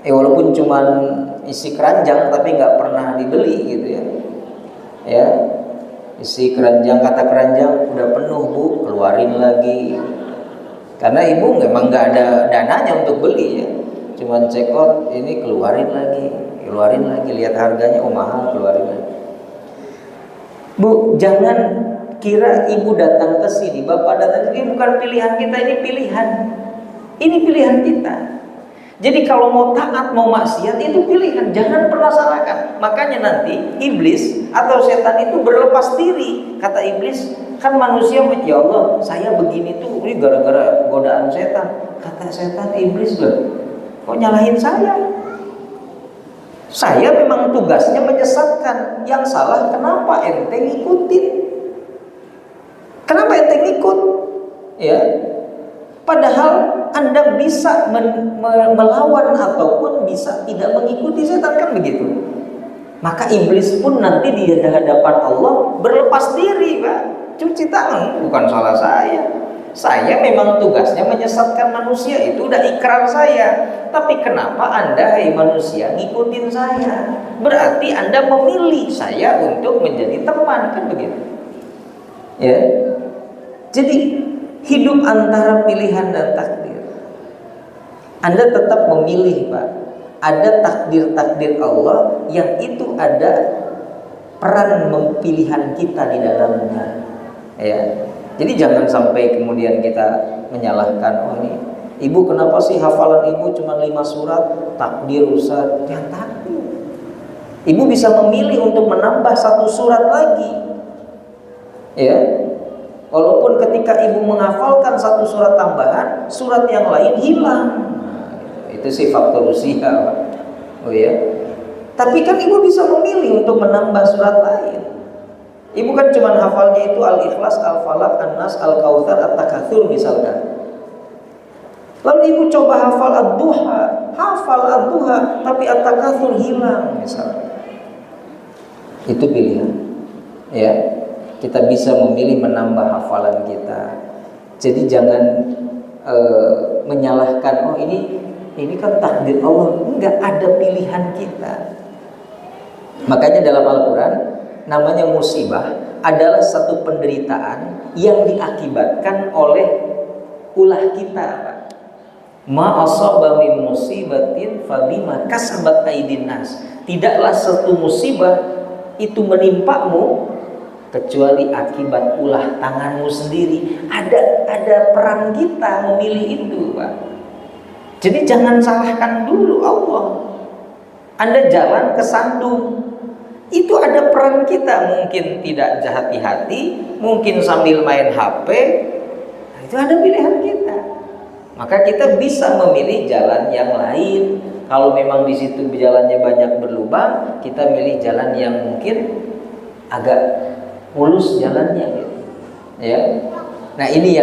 Walaupun cuman isi keranjang tapi nggak pernah dibeli gitu ya. Ya, isi keranjang, kata keranjang udah penuh bu, keluarin lagi. Karena ibu memang nggak ada dananya untuk beli ya. Cuman check out, ini keluarin lagi, lihat harganya, oh mahal, keluarin lagi. Bu, jangan kira ibu datang ke sini, bapak datang, ini bukan pilihan kita, ini pilihan. Ini pilihan kita. Jadi kalau mau taat, mau maksiat, itu pilihan. Jangan pernah salahkan. Makanya nanti iblis atau setan itu berlepas diri. Kata iblis, kan manusia, ya Allah, saya begini tuh ini gara-gara godaan setan. Kata setan, iblis loh, kok nyalahin saya? Saya memang tugasnya menyesatkan. Yang salah kenapa ente ngikutin? Kenapa ente ngikut? Ya, bisa melawan ataupun bisa tidak mengikuti setan, kan begitu. Maka iblis pun nanti di hadapan Allah berlepas diri, Pak. Cuci tangan, bukan salah saya. Saya memang tugasnya menyesatkan manusia, itu udah ikrar saya. Tapi kenapa Anda, hai manusia, ngikutin saya? Berarti Anda memilih saya untuk menjadi teman, kan begitu. Ya. Jadi hidup antara pilihan dan takdir. Anda tetap memilih, Pak. Ada takdir-takdir Allah yang itu ada peran pilihan kita di dalamnya. Ya. Jadi jangan sampai kemudian kita menyalahkan, oh ini ibu kenapa sih hafalan ibu cuma 5 surat, takdir Ustaz. Ya takdir. Ibu bisa memilih untuk menambah 1 surat lagi. Ya. Walaupun ketika ibu menghafalkan 1 surat tambahan, surat yang lain hilang. Itu sih faktor usia, Pak. Oh ya. Tapi kan ibu bisa memilih untuk menambah surat lain. Ibu kan cuma hafalnya itu Al-Ikhlas, Al-Falaq, An-Nas, Al-Kautsar, At-Takatsur misalkan. Lalu ibu coba hafal Ad-Duha, tapi At-Takatsur hilang misalkan. Itu pilihan. Ya. Kita bisa memilih menambah hafalan kita. Jadi jangan menyalahkan, oh ini kan takdir Allah. Enggak, ada pilihan kita. Makanya dalam Al-Qur'an namanya musibah adalah satu penderitaan yang diakibatkan oleh ulah kita. Ma asaba min musibatin fabima kasabat aydin nas. Tidaklah satu musibah itu menimpamu kecuali akibat ulah tanganmu sendiri. Ada peran kita memilih itu, Pak. Jadi jangan salahkan dulu Allah. Anda jalan ke sandung, itu ada peran kita, mungkin tidak hati-hati, mungkin sambil main HP, itu ada pilihan kita. Maka kita bisa memilih jalan yang lain. Kalau memang di situ jalannya banyak berlubang, kita milih jalan yang mungkin agak mulus jalannya, gitu. Ya. Nah ini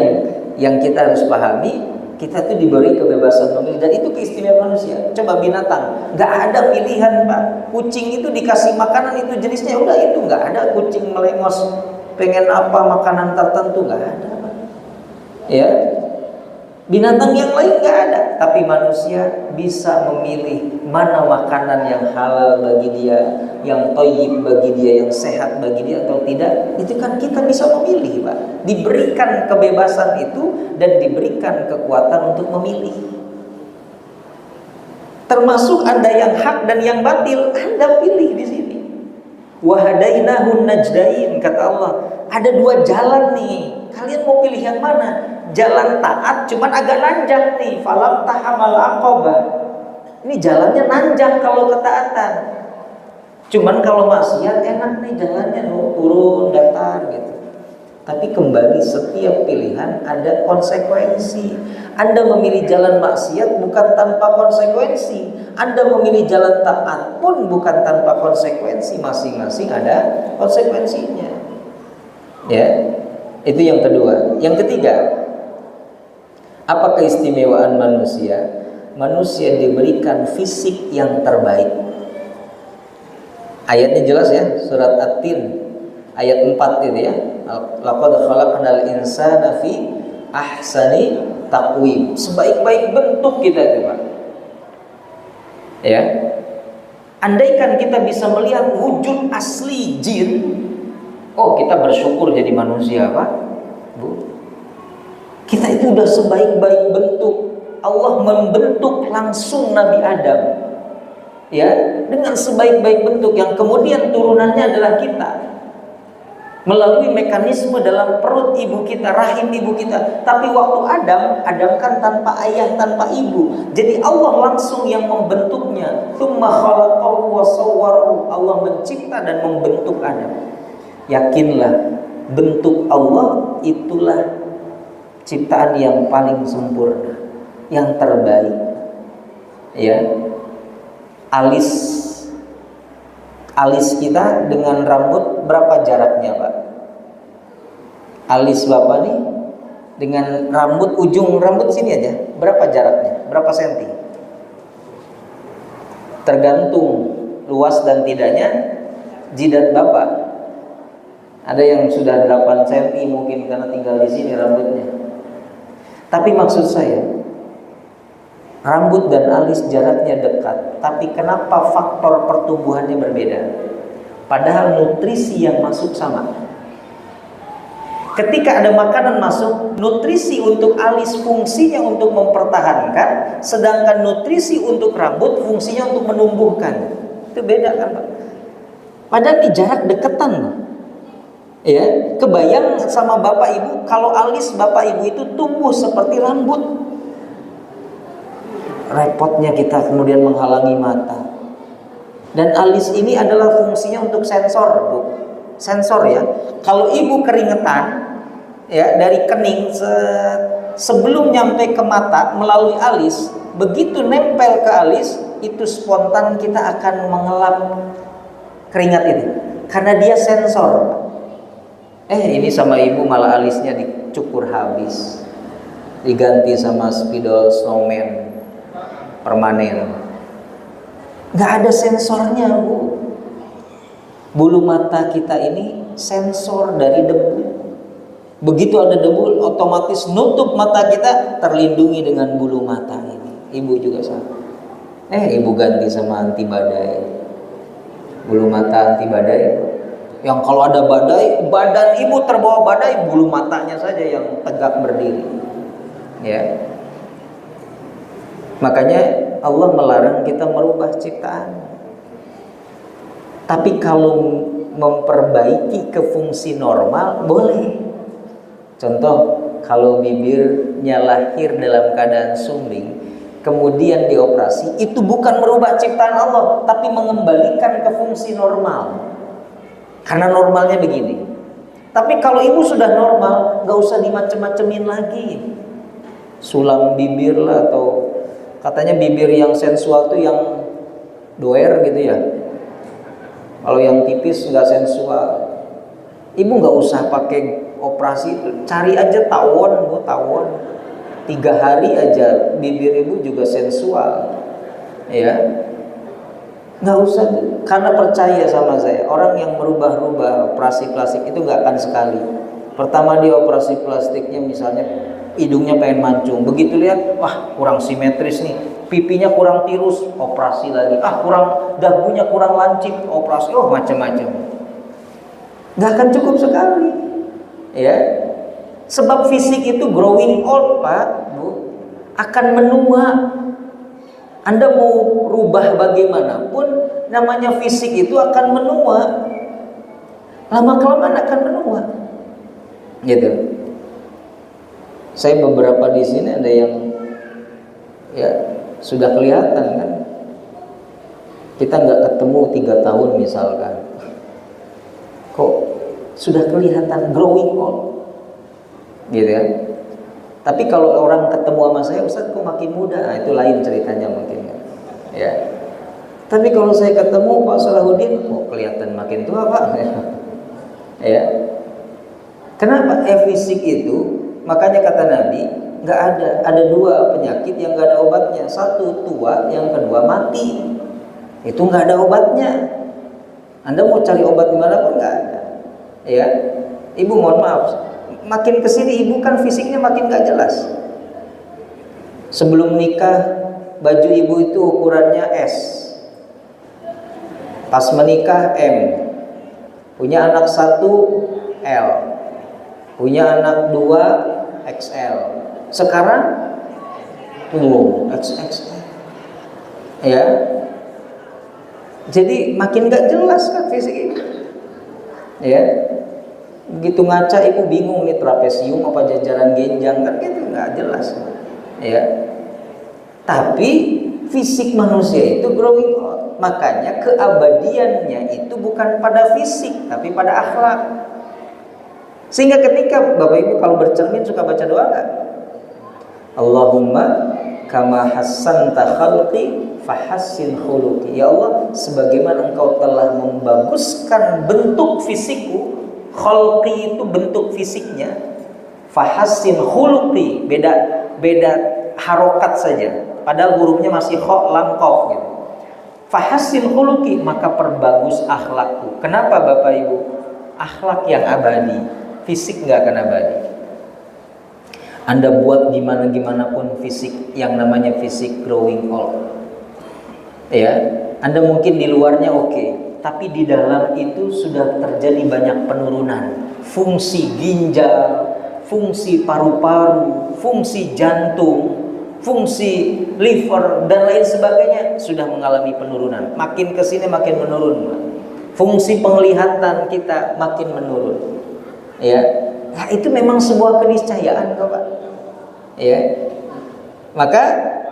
yang kita harus pahami. Kita tuh diberi kebebasan memilih, dan itu keistimewaan manusia. Coba binatang, nggak ada pilihan, Pak. Kucing itu dikasih makanan itu jenisnya udah itu, nggak ada kucing melengos pengen apa makanan tertentu, nggak ada, Pak. Ya, binatang yang lain nggak ada, tapi manusia bisa memilih mana makanan yang halal bagi dia, yang thayyib bagi dia, yang sehat bagi dia atau tidak. Itu kan kita bisa memilih, Pak. Diberikan kebebasan itu dan diberikan kekuatan untuk memilih. Termasuk Anda yang hak dan yang batil, Anda pilih di sini. Wa hadainahun najdain, kata Allah. Ada 2 jalan nih. Kalian mau pilih yang mana? Jalan taat cuman agak nanjak nih, falam tahamal aqabah. Ini jalannya nanjak kalau ketaatan. Cuman kalau maksiat enak nih jalannya, turun datar gitu. Tapi kembali, setiap pilihan ada konsekuensi. Anda memilih jalan maksiat bukan tanpa konsekuensi. Anda memilih jalan taat pun bukan tanpa konsekuensi. Masing-masing ada konsekuensinya. Ya, itu yang kedua. Yang ketiga, apa keistimewaan manusia? Manusia diberikan fisik yang terbaik. Ayatnya jelas ya, surat At-Tin ayat 4 itu ya. Laqad khalaqnal insana fi ahsani taqwim. Sebaik-baik bentuk kita itu, Pak. Ya. Andaikan kita bisa melihat wujud asli jin, oh kita bersyukur jadi manusia, Pak. Bu. Kita itu udah sebaik-baik bentuk. Allah membentuk langsung Nabi Adam, ya, dengan sebaik-baik bentuk yang kemudian turunannya adalah kita. Melalui mekanisme dalam perut ibu kita, rahim ibu kita. Tapi waktu Adam kan tanpa ayah, tanpa ibu. Jadi Allah langsung yang membentuknya. Tsumma khalaqahu wa sawwarahu. Allah mencipta dan membentuk Adam. Yakinlah, bentuk Allah itulah ciptaan yang paling sempurna, yang terbaik. Ya. Alis kita dengan rambut berapa jaraknya, Pak? Alis Bapak nih dengan rambut, ujung rambut sini aja, berapa jaraknya? Berapa senti? Tergantung luas dan tidaknya jidat Bapak. Ada yang sudah 8 cm mungkin karena tinggal di sini rambutnya. Tapi maksud saya, rambut dan alis jaraknya dekat, tapi kenapa faktor pertumbuhannya berbeda? Padahal nutrisi yang masuk sama. Ketika ada makanan masuk, nutrisi untuk alis fungsinya untuk mempertahankan, sedangkan nutrisi untuk rambut fungsinya untuk menumbuhkan. Itu beda kan, Pak? Padahal di jarak deketan. Ya, kebayang sama Bapak Ibu kalau alis Bapak Ibu itu tumbuh seperti rambut. Repotnya kita kemudian menghalangi mata. Dan alis ini adalah fungsinya untuk sensor, Bu. Sensor ya. Kalau ibu keringetan, ya, dari kening sebelum nyampe ke mata melalui alis, begitu nempel ke alis, itu spontan kita akan mengelap keringat itu, karena dia sensor. Ini sama ibu malah alisnya dicukur habis, diganti sama spidol snowman permanen. Nggak ada sensornya, Bu. Bulu mata kita ini sensor dari debu. Begitu ada debu, otomatis nutup mata kita, terlindungi dengan bulu mata ini. Ibu juga sama. Ibu ganti sama anti badai. Bulu mata anti badai. Yang kalau ada badai, badan ibu terbawa badai, bulu matanya saja yang tegak berdiri. Ya. Makanya Allah melarang kita merubah ciptaan. Tapi kalau memperbaiki ke fungsi normal boleh. Contoh, kalau bibirnya lahir dalam keadaan sumbing, kemudian dioperasi, itu bukan merubah ciptaan Allah, tapi mengembalikan ke fungsi normal. Karena normalnya begini. Tapi kalau ibu sudah normal, gak usah dimacem-macemin lagi. Sulam bibir lah, atau katanya bibir yang sensual tuh yang doer gitu ya. Kalau yang tipis nggak sensual. Ibu nggak usah pakai operasi, cari aja tawon, Bu, tawon. 3 hari aja bibir ibu juga sensual. Ya. Nggak usah, karena percaya sama saya, orang yang merubah-rubah operasi plastik itu nggak akan sekali. Pertama dia operasi plastiknya misalnya hidungnya pengen mancung, begitu lihat, wah kurang simetris nih, pipinya kurang tirus, operasi lagi, kurang dagunya kurang lancip, operasi, macam-macam. Nggak akan cukup sekali, ya. Sebab fisik itu growing old, Pak, Bu, akan menua. Anda mau rubah bagaimanapun, namanya fisik itu akan menua. Lama-kelamaan akan menua. Gitu. Saya beberapa di sini ada yang ya sudah kelihatan kan. Kita nggak ketemu 3 tahun misalkan. Kok sudah kelihatan growing old. Gitu ya. Tapi kalau orang ketemu sama saya, Ustaz kok makin muda, itu lain ceritanya mungkin. Ya. Tapi kalau saya ketemu Pak Salahuddin, kok kelihatan makin tua, Pak. Ya. Kenapa? Fisik itu, makanya kata Nabi, nggak ada 2 penyakit yang nggak ada obatnya. 1 tua, yang kedua mati. Itu nggak ada obatnya. Anda mau cari obat di mana pun nggak ada. Ya. Ibu mohon maaf, makin kesini ibu kan fisiknya makin gak jelas. Sebelum nikah baju ibu itu ukurannya S, pas menikah M, punya anak 1 L, punya anak 2 XL, sekarang XXL. Ya, jadi makin gak jelas kan fisik itu. Ya. Begitu ngaca ibu bingung nih, trapesium apa jajaran genjang, kan gitu nggak jelas, ya. Tapi fisik manusia itu growing old, makanya keabadiannya itu bukan pada fisik tapi pada akhlak. Sehingga ketika Bapak Ibu kalau bercermin suka baca doa nggak? Allahumma kama hassanta khalqi fahassin khuluqi. Ya Allah, sebagaimana Engkau telah membaguskan bentuk fisikku, khalqi itu bentuk fisiknya, Fahassin khuluqi, beda harokat saja. Padahal hurufnya masih kha lam qaf gitu. Fahassin khuluqi, maka perbagus akhlakku. Kenapa Bapak Ibu? Akhlak yang abadi, fisik nggak akan abadi. Anda buat gimana pun fisik, yang namanya fisik growing old. Ya, Anda mungkin di luarnya oke, tapi di dalam itu sudah terjadi banyak penurunan. Fungsi ginjal, fungsi paru-paru, fungsi jantung, fungsi liver dan lain sebagainya sudah mengalami penurunan. Makin kesini makin menurun. Fungsi penglihatan kita makin menurun. Ya, nah, itu memang sebuah keniscayaan kok Pak. Ya, maka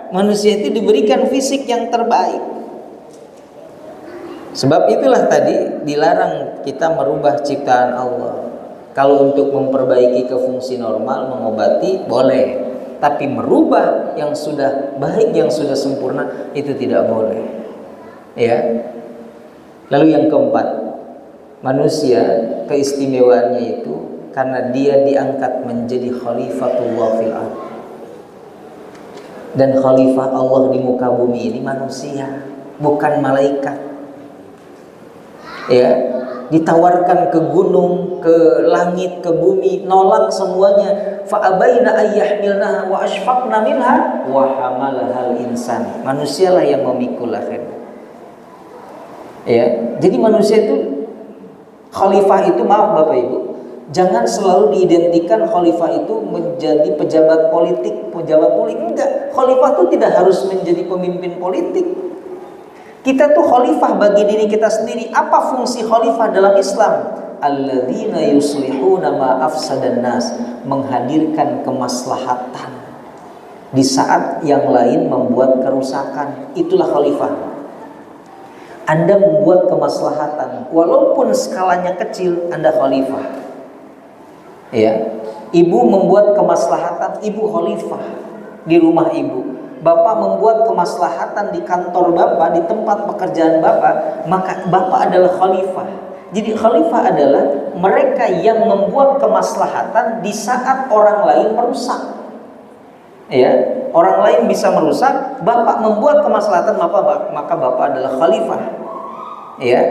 manusia itu diberikan fisik yang terbaik. Sebab itulah tadi dilarang kita merubah ciptaan Allah. Kalau untuk memperbaiki ke fungsi normal, mengobati boleh, tapi merubah yang sudah baik, yang sudah sempurna itu tidak boleh. Ya. Lalu yang keempat, manusia keistimewaannya itu karena dia diangkat menjadi khalifatullah fil ardh. Dan khalifah Allah di muka bumi ini manusia, bukan malaikat. Ya, ditawarkan ke gunung, ke langit, ke bumi, nolak semuanya. Fa abaina ayyahmilnaha wa ashfaqna minha wa hamalahal insan. Manusialah yang memikul akhirnya. Ya, jadi manusia itu khalifah itu, maaf Bapak Ibu, jangan selalu diidentikan khalifah itu menjadi pejabat politik. Enggak, khalifah itu tidak harus menjadi pemimpin politik. Kita tuh khalifah bagi diri kita sendiri. Apa fungsi khalifah dalam Islam? Alladzina yuslihuna ma afsadan nas, menghadirkan kemaslahatan di saat yang lain membuat kerusakan. Itulah khalifah. Anda membuat kemaslahatan walaupun skalanya kecil, Anda khalifah. Ya. Ibu membuat kemaslahatan, ibu khalifah di rumah ibu. Bapak membuat kemaslahatan di kantor Bapak, di tempat pekerjaan Bapak, maka Bapak adalah khalifah. Jadi khalifah adalah mereka yang membuat kemaslahatan di saat orang lain merusak. Ya, orang lain bisa merusak, Bapak membuat kemaslahatan, maka Bapak adalah khalifah. Ya.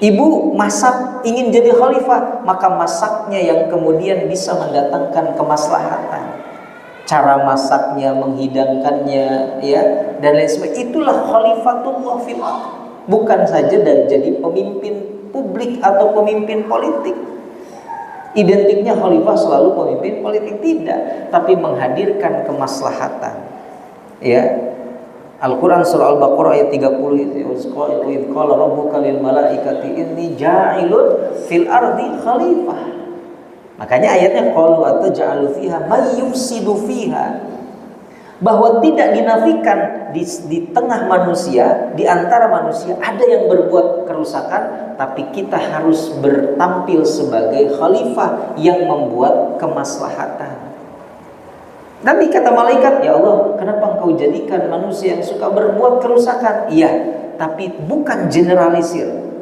Ibu masak ingin jadi khalifah, maka masaknya yang kemudian bisa mendatangkan kemaslahatan. Cara masaknya, menghidangkannya, ya, dan lain sebagainya. Itulah khalifatullah fil ardh. Bukan saja dan jadi pemimpin publik atau pemimpin politik. Identiknya khalifah selalu pemimpin politik, tidak, tapi menghadirkan kemaslahatan. Ya. Al-Quran surah Al-Baqarah ayat 30 itu, "Idh qala rabbuka lil malaikati inni ja'ilun fil ardi khalifah." Makanya ayatnya qalu ataj'alu fiha may yufsidu fiha, bahwa tidak dinafikan di tengah manusia, di antara manusia ada yang berbuat kerusakan, tapi kita harus bertampil sebagai khalifah yang membuat kemaslahatan. Tapi kata malaikat, ya Allah, kenapa engkau jadikan manusia yang suka berbuat kerusakan? Iya, tapi bukan generalisir.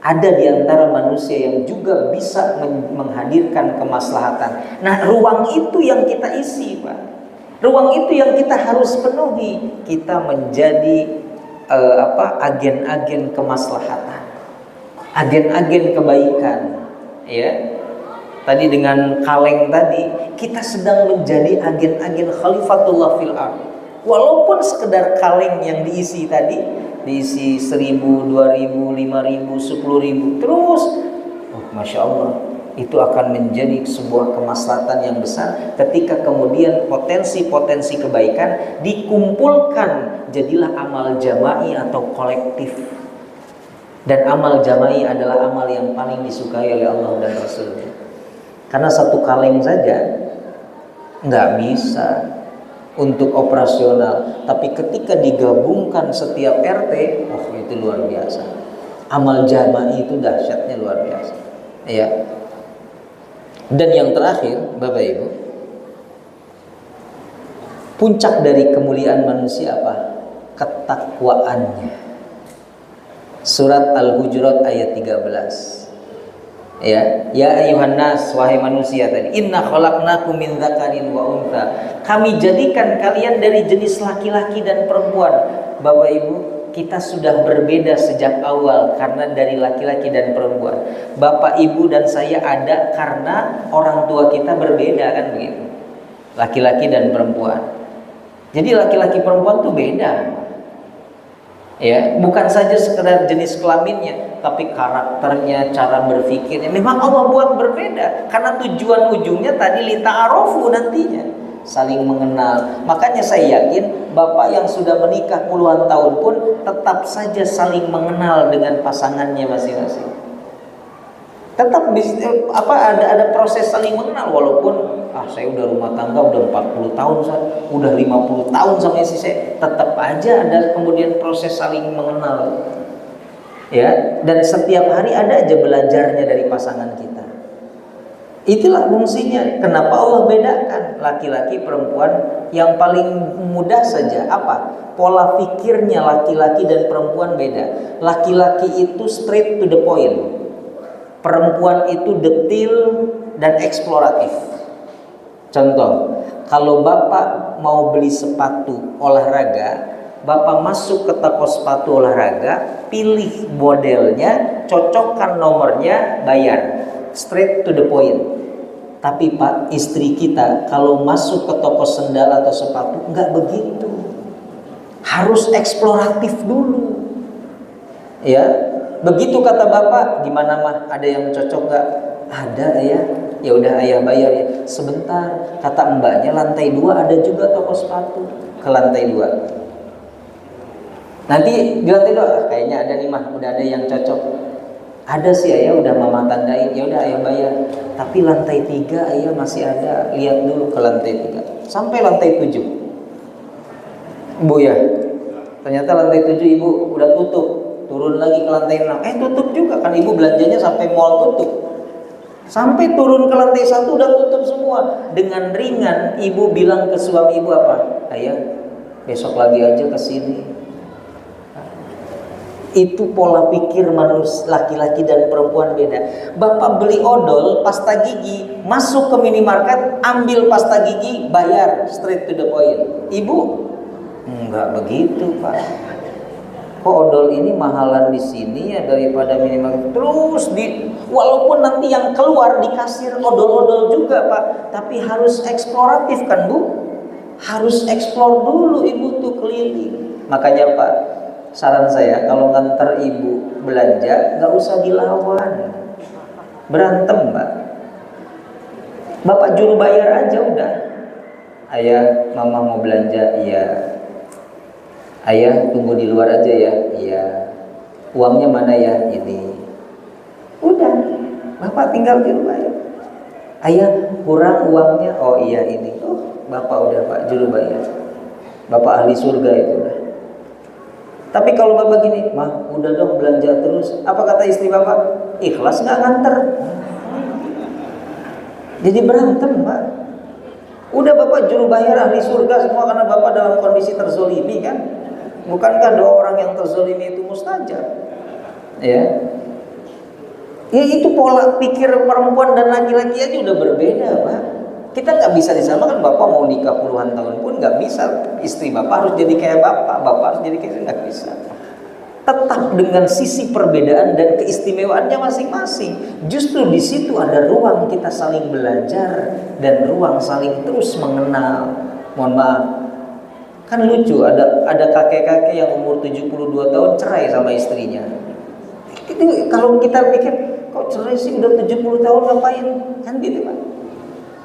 Ada di antara manusia yang juga bisa menghadirkan kemaslahatan. Nah, ruang itu yang kita isi, Pak. Ruang itu yang kita harus penuhi. Kita menjadi agen-agen kemaslahatan, agen-agen kebaikan. Ya, tadi dengan kaleng tadi, kita sedang menjadi agen-agen khalifatullah fil ardh. Walaupun sekedar kaleng yang diisi tadi, diisi 1000, 2000, 5000, 10.000 terus, Masya Allah, itu akan menjadi sebuah kemaslahatan yang besar ketika kemudian potensi-potensi kebaikan dikumpulkan, jadilah amal jama'i atau kolektif. Dan amal jama'i adalah amal yang paling disukai oleh Allah dan Rasulnya. Karena satu kaleng saja nggak bisa untuk operasional, tapi ketika digabungkan setiap RT, itu luar biasa. Amal jama'i itu dahsyatnya luar biasa. Ya. Dan yang terakhir, Bapak Ibu, puncak dari kemuliaan manusia apa? Ketakwaannya. Surat Al-Hujurat ayat 13. Ya ayuhan nas, wahai manusia tadi, inna khalaqnakum min dzakarin wa untha. Kami jadikan kalian dari jenis laki-laki dan perempuan. Bapak Ibu, kita sudah berbeda sejak awal karena dari laki-laki dan perempuan. Bapak Ibu dan saya ada karena orang tua kita berbeda, kan begitu. Laki-laki dan perempuan. Jadi laki-laki perempuan tuh beda. Ya, bukan saja sekedar jenis kelaminnya, tapi karakternya, cara berpikirnya memang Allah buat berbeda karena tujuan ujungnya tadi lita'arofu, nantinya saling mengenal. Makanya saya yakin bapak yang sudah menikah puluhan tahun pun tetap saja saling mengenal dengan pasangannya masing-masing. Tetap ada proses saling mengenal, walaupun saya udah rumah tangga udah 40 tahun, udah 50 tahun sama istri saya, tetap aja ada kemudian proses saling mengenal. Ya, dan setiap hari ada aja belajarnya dari pasangan kita. Itulah fungsinya. Kenapa Allah bedakan laki-laki perempuan? Yang paling mudah saja apa? Pola pikirnya laki-laki dan perempuan beda. Laki-laki itu straight to the point. Perempuan itu detil dan eksploratif. Contoh, kalau bapak mau beli sepatu olahraga, bapak masuk ke toko sepatu olahraga, pilih modelnya, cocokkan nomornya, bayar. Straight to the point. Tapi Pak, istri kita kalau masuk ke toko sendal atau sepatu, nggak begitu. Harus eksploratif dulu. Ya. Begitu kata bapak, gimana mah? Ada yang cocok nggak? Ada ayah. Ya udah ayah bayar ya. Sebentar, kata mbaknya lantai 2 ada juga toko sepatu. Ke lantai 2. Nanti di lantai 2 kayaknya ada nih mah, udah ada yang cocok. Ada sih ayah, udah mama tandain. Ya udah ayah bayar. Tapi lantai 3 ayah masih ada. Lihat dulu ke lantai 3. Sampai lantai 7. Bu ya. Ternyata lantai 7 ibu udah tutup. Turun lagi ke lantai 6, tutup juga, kan ibu belanjanya sampai mall tutup. Sampai turun ke lantai 1 udah tutup semua. Dengan ringan ibu bilang ke suami ibu apa? Ayah, besok lagi aja ke sini. Itu pola pikir manusia laki-laki dan perempuan beda. Bapak beli odol, pasta gigi, masuk ke minimarket, ambil pasta gigi, bayar, straight to the point. Ibu, enggak begitu Pak. Kok odol ini mahalan di sini ya daripada minimarket. Terus walaupun nanti yang keluar di kasir odol-odol juga Pak, tapi harus eksploratif kan Bu? Harus eksplor dulu ibu tuh keliling. Makanya Pak, saran saya kalau nganter ibu belanja nggak usah dilawan, berantem Pak. Bapak juru bayar aja udah. Ayah, mama mau belanja, iya. Ayah tunggu di luar aja ya. Iya. Uangnya mana ya? Ini. Udah. Bapak tinggal di rumah ya. Ayah kurang uangnya. Oh iya ini. Oh bapak udah Pak juru bayar. Bapak ahli surga itu udah. Tapi kalau bapak gini, mah udah dong belanja terus. Apa kata istri bapak? Ikhlas nggak nganter. Jadi berantem Pak. Udah bapak juru bayar ahli surga semua karena bapak dalam kondisi terzolimi kan. Bukankah doa orang yang terzolimi itu mustajab? Ya. Ya itu pola pikir perempuan dan laki-laki aja udah berbeda Pak. Kita nggak bisa disamakan. Bapak mau nikah puluhan tahun pun nggak bisa. Istri bapak harus jadi kayak bapak harus jadi kayak, nggak bisa. Tetap dengan sisi perbedaan dan keistimewaannya masing-masing. Justru di situ ada ruang kita saling belajar dan ruang saling terus mengenal. Mohon maaf. Kan lucu, ada kakek-kakek yang umur 72 tahun cerai sama istrinya. Itu kalau kita pikir, kok cerai sih udah 70 tahun ngapain? Kan gitu Pak.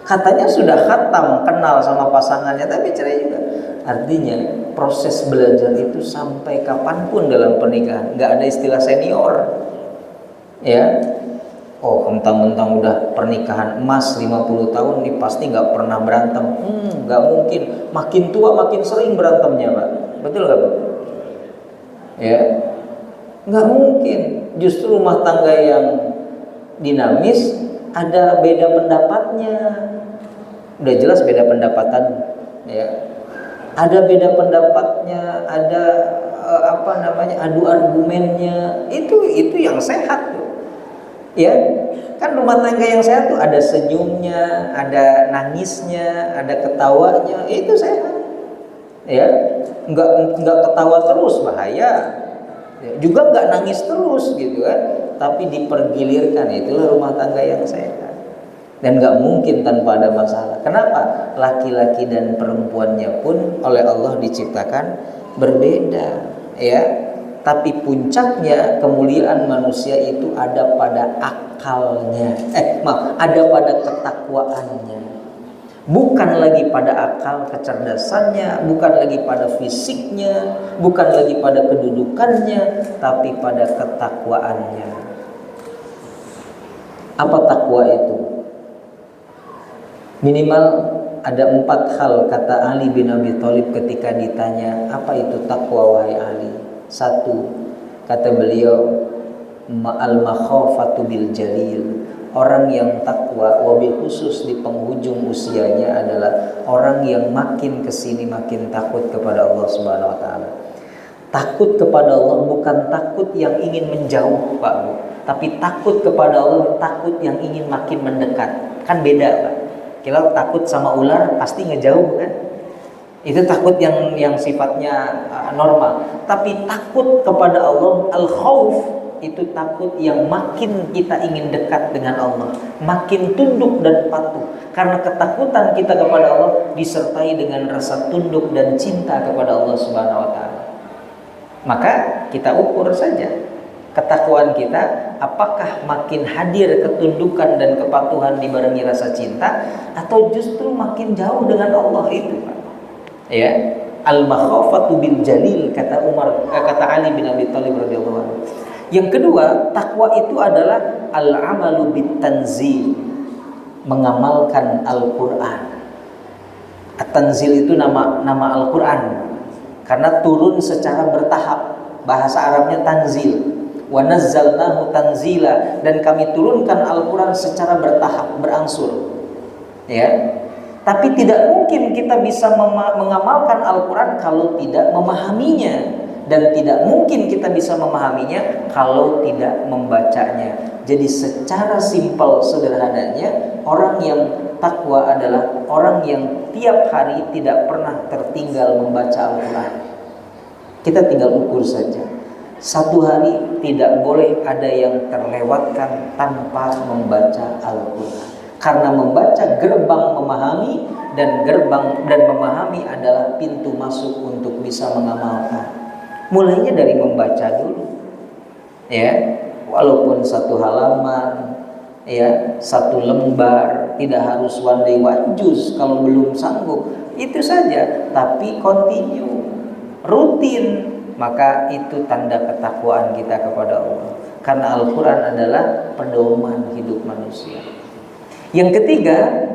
Katanya sudah khatam kenal sama pasangannya, tapi cerai juga. Artinya proses belajar itu sampai kapanpun dalam pernikahan. Gak ada istilah senior. Ya. Oh mentang-mentang udah pernikahan emas 50 tahun nih pasti gak pernah berantem. Gak mungkin. Makin tua makin sering berantemnya Pak. Betul gak Pak? Ya. Gak mungkin. Justru rumah tangga yang dinamis ada beda pendapatnya. Udah jelas beda pendapatan. Ya. Ada beda pendapatnya. Ada adu argumennya. Itu yang sehat tuh. Ya, kan rumah tangga yang sehat tuh ada senyumnya, ada nangisnya, ada ketawanya, itu sehat. Ya, nggak ketawa terus bahaya. Ya, juga nggak nangis terus gitu kan, tapi dipergilirkan, itulah rumah tangga yang sehat. Dan nggak mungkin tanpa ada masalah. Kenapa? Laki-laki dan perempuannya pun oleh Allah diciptakan berbeda, ya. Tapi puncaknya kemuliaan manusia itu ada pada akalnya. Ada pada ketakwaannya. Bukan lagi pada akal kecerdasannya, bukan lagi pada fisiknya, bukan lagi pada kedudukannya, tapi pada ketakwaannya. Apa takwa itu? Minimal ada 4 hal, kata Ali bin Abi Thalib ketika ditanya, apa itu takwa wahai Ali? 1, kata beliau, ma'al makhafatu bil jalil. Orang yang takwa, wabil khusus di penghujung usianya, adalah orang yang makin kesini makin takut kepada Allah Subhanahu Wa Taala. Takut kepada Allah bukan takut yang ingin menjauh, Pak Bu, tapi takut kepada Allah, takut yang ingin makin mendekat. Kan beda, Pak. Kalau takut sama ular pasti ngejauh kan? Itu takut yang sifatnya normal. Tapi takut kepada Allah, al-khauf, itu takut yang makin kita ingin dekat dengan Allah, makin tunduk dan patuh. Karena ketakutan kita kepada Allah disertai dengan rasa tunduk dan cinta kepada Allah Subhanahu Wa Taala. Maka kita ukur saja ketakwaan kita, apakah makin hadir ketundukan dan kepatuhan dibarengi rasa cinta, atau justru makin jauh dengan Allah itu, Pak. Ya, al-makhafatu bil jalil, kata Ali bin Abi Thalib radhiyallahu anhu. Yang kedua, takwa itu adalah al-amalu bit tanzil, mengamalkan Al-Qur'an. At-tanzil itu nama Al-Qur'an karena turun secara bertahap. Bahasa Arabnya tanzil. Wa nazzalnahu tanzila, dan kami turunkan Al-Qur'an secara bertahap, berangsur. Ya. Tapi tidak mungkin kita bisa mengamalkan Al-Qur'an kalau tidak memahaminya. Dan tidak mungkin kita bisa memahaminya kalau tidak membacanya. Jadi secara simpel sederhananya, orang yang takwa adalah orang yang tiap hari tidak pernah tertinggal membaca Al-Quran. Kita tinggal ukur saja. Satu hari tidak boleh ada yang terlewatkan tanpa membaca Al-Quran. Karena membaca gerbang memahami, dan gerbang dan memahami adalah pintu masuk untuk bisa mengamalkan. Mulainya dari membaca dulu, ya, walaupun 1 halaman, ya, 1 lembar, tidak harus one day one juz kalau belum sanggup, itu saja, tapi continue, rutin, maka itu tanda ketakwaan kita kepada Allah. Karena Al-Quran adalah pedoman hidup manusia. Yang ketiga,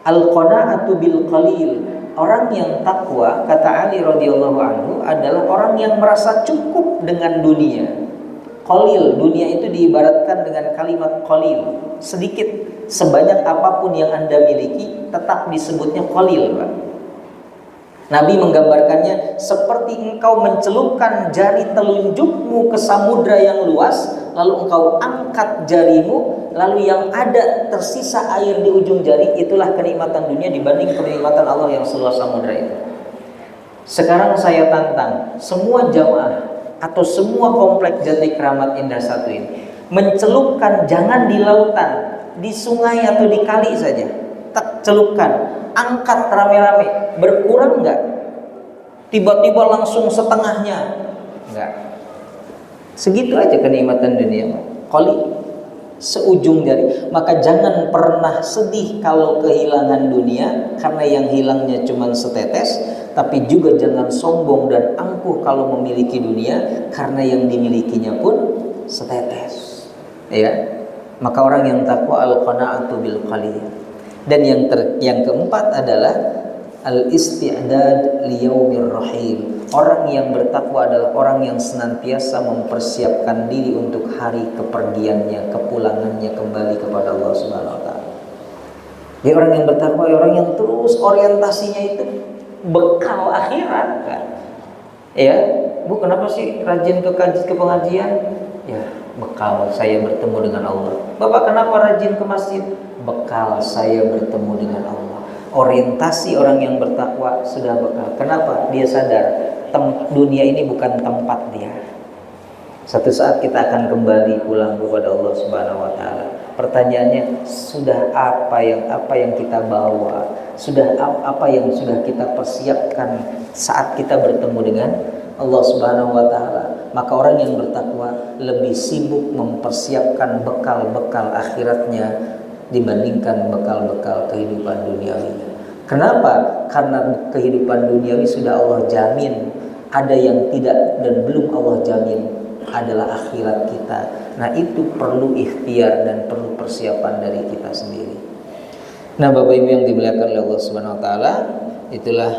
al-qanaatu bil qalil. Orang yang takwa, kata Ali radhiyallahu anhu, adalah orang yang merasa cukup dengan dunia. Qalil, dunia itu diibaratkan dengan kalimat qalil, sedikit. Sebanyak apapun yang Anda miliki, tetap disebutnya qalil, Pak. Nabi menggambarkannya seperti engkau mencelupkan jari telunjukmu ke samudra yang luas, lalu engkau angkat jarimu, lalu yang ada tersisa air di ujung jari. Itulah kenikmatan dunia dibanding kenikmatan Allah yang seluas samudra itu. Sekarang saya tantang semua jamaah atau semua komplek Jati Keramat Indah 1 ini, mencelupkan, jangan di lautan, di sungai atau di kali saja, tak celupkan, angkat rame-rame, berkurang enggak? Tiba-tiba langsung setengahnya? Enggak. Segitu aja kenikmatan dunia, qali, seujung jari. Maka jangan pernah sedih kalau kehilangan dunia, karena yang hilangnya cuma setetes. Tapi juga jangan sombong dan angkuh kalau memiliki dunia, karena yang dimilikinya pun setetes. Ya. Maka orang yang takwa al-qanaatu bil qalil. Dan yang keempat adalah al-isti'dad liyaumir rahim. Orang yang bertakwa adalah orang yang senantiasa mempersiapkan diri untuk hari kepergiannya, kepulangannya kembali kepada Allah Subhanahu wa taala. Jadi orang yang bertakwa, orang yang terus orientasinya itu bekal akhirat, kan? Ya, Bu, kenapa sih rajin ke pengajian? Ya, bekal saya bertemu dengan Allah. Bapak kenapa rajin ke masjid? Bekal saya bertemu dengan Allah. Orientasi orang yang bertakwa sudah bekal. Kenapa? Dia sadar dunia ini bukan tempat dia. Satu saat kita akan kembali pulang kepada Allah Subhanahu wa taala. Pertanyaannya, sudah apa yang kita bawa? Sudah apa yang sudah kita persiapkan saat kita bertemu dengan Allah Subhanahu wa taala? Maka orang yang bertakwa lebih sibuk mempersiapkan bekal-bekal akhiratnya dibandingkan bekal-bekal kehidupan duniawi. Kenapa? Karena kehidupan duniawi sudah Allah jamin. Ada yang tidak dan belum Allah jamin adalah akhirat kita. Nah, itu perlu ikhtiar dan perlu persiapan dari kita sendiri. Nah, Bapak Ibu yang dimuliakan oleh Allah Subhanahu wa taala, itulah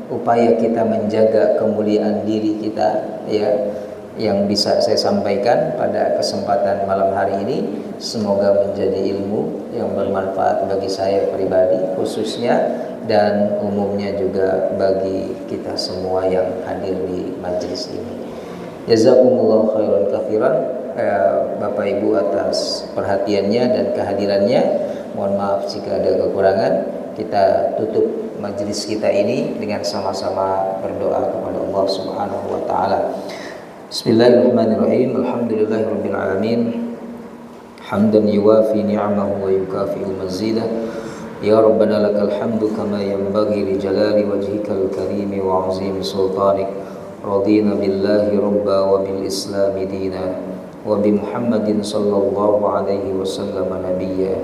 upaya kita menjaga kemuliaan diri kita, ya, yang bisa saya sampaikan pada kesempatan malam hari ini. Semoga menjadi ilmu yang bermanfaat bagi saya pribadi khususnya, dan umumnya juga bagi kita semua yang hadir di majelis ini. Jazakumullah khairan katsiran Bapak Ibu atas perhatiannya dan kehadirannya. Mohon maaf jika ada kekurangan. Kita tutup majelis kita ini dengan sama-sama berdoa kepada Allah Subhanahu wa taala. Bismillahirrahmanirrahim. Alhamdulillahirabbil alamin. Hamdan yuwafi ni'amahu wa yukafi'u mazidah. Ya Rabbana lakal hamdu kama yanbaghi li jalali wajhikal karim wa 'azimi sultanik. Radina billahi rabba wa bil islam dina wa bi Muhammadin sallallahu alaihi wasallam nabiyya.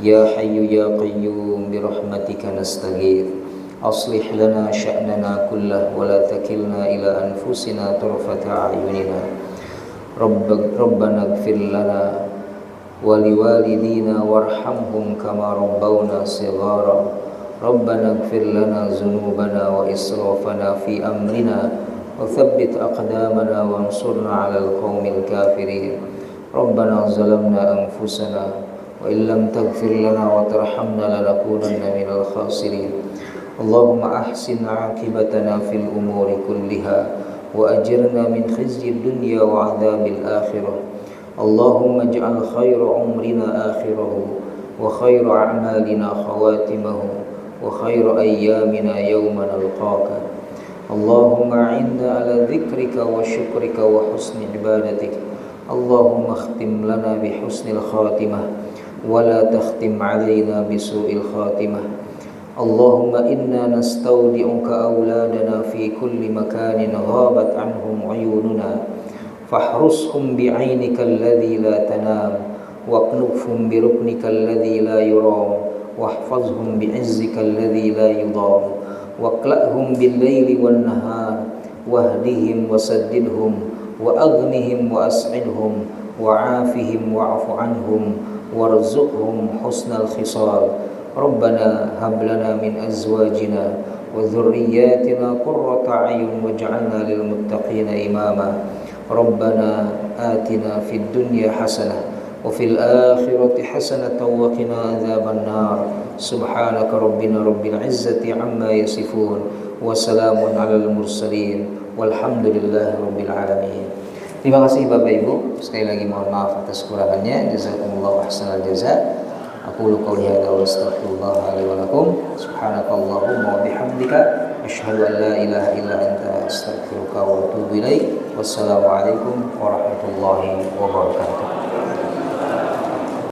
Ya hayyu ya qayyum bi rahmatika nastaghith. Aslih lana sya'nana kullahu wa la takilna ila anfusina tarfata a'yunina. Rabbana ighfir lana waliwalidina warhamhum kama rabbawna shighara. Rabbana ighfir lana dzunubana wa israfana fi amrina wa thabbit aqdamana wansurna 'alal qaumil kafirin. Rabbana zalamna anfusana wa illam taghfir lana wa tarhamna lanakunanna minal khasirin. Allahumma ahsin 'aqibatana fil umuri kulliha wa ajirna min khizyid dunya wa 'adzabil akhirah. Allahumma ij'al khayra umrina akhirahu wa khayra a'malina khawatimahu wa khayra ayyamina yawma nalqaka. Allahumma a'inna ala dhikrika wa syukrika wa husni ibadatik. Allahumma khtim lana bi husnil khatimah wa la takhtim alayna bi su'il khatimah. Allahumma inna nastawdi'uka awladana fi kulli makanin ghabat anhum uyununa fahrushum bi'ainika alladhi la tanam waqnufhum bi ruknika alladhi la yuram wahfazhum bi'izzika alladhi la yudam waqla'hum bil-laili wan-nahar wahdihim wasaddidhum wa aghnihim wa as'idhum wa'afihim wa'fu anhum warzuqhum husnal khisal. Rabbana hab lana min azwajina wa dhurriyyatina qurrata a'yun waj'alna lil muttaqina imama. Rabbana atina fid dunya hasanah wa fil akhirati hasanatan wa qina adzaban nar. Subhanaka rabbina rabbil izzati amma yasifun wa salamun alal mursalin walhamdulillahi rabbil alamin. Terima kasih Bapak Ibu. Sekali lagi mohon maaf atas kekurangannya. Jazakumullahu ahsanal jazaa. Aqulu qawli hadza wa astaghfirullah li wa lakum. Subhanakallahumma wa bihamdika asyhadu an la ilaha illa anta astaghfiruka wa atubu ilaik. Wassalamu alaikum warahmatullahi wabarakatuh.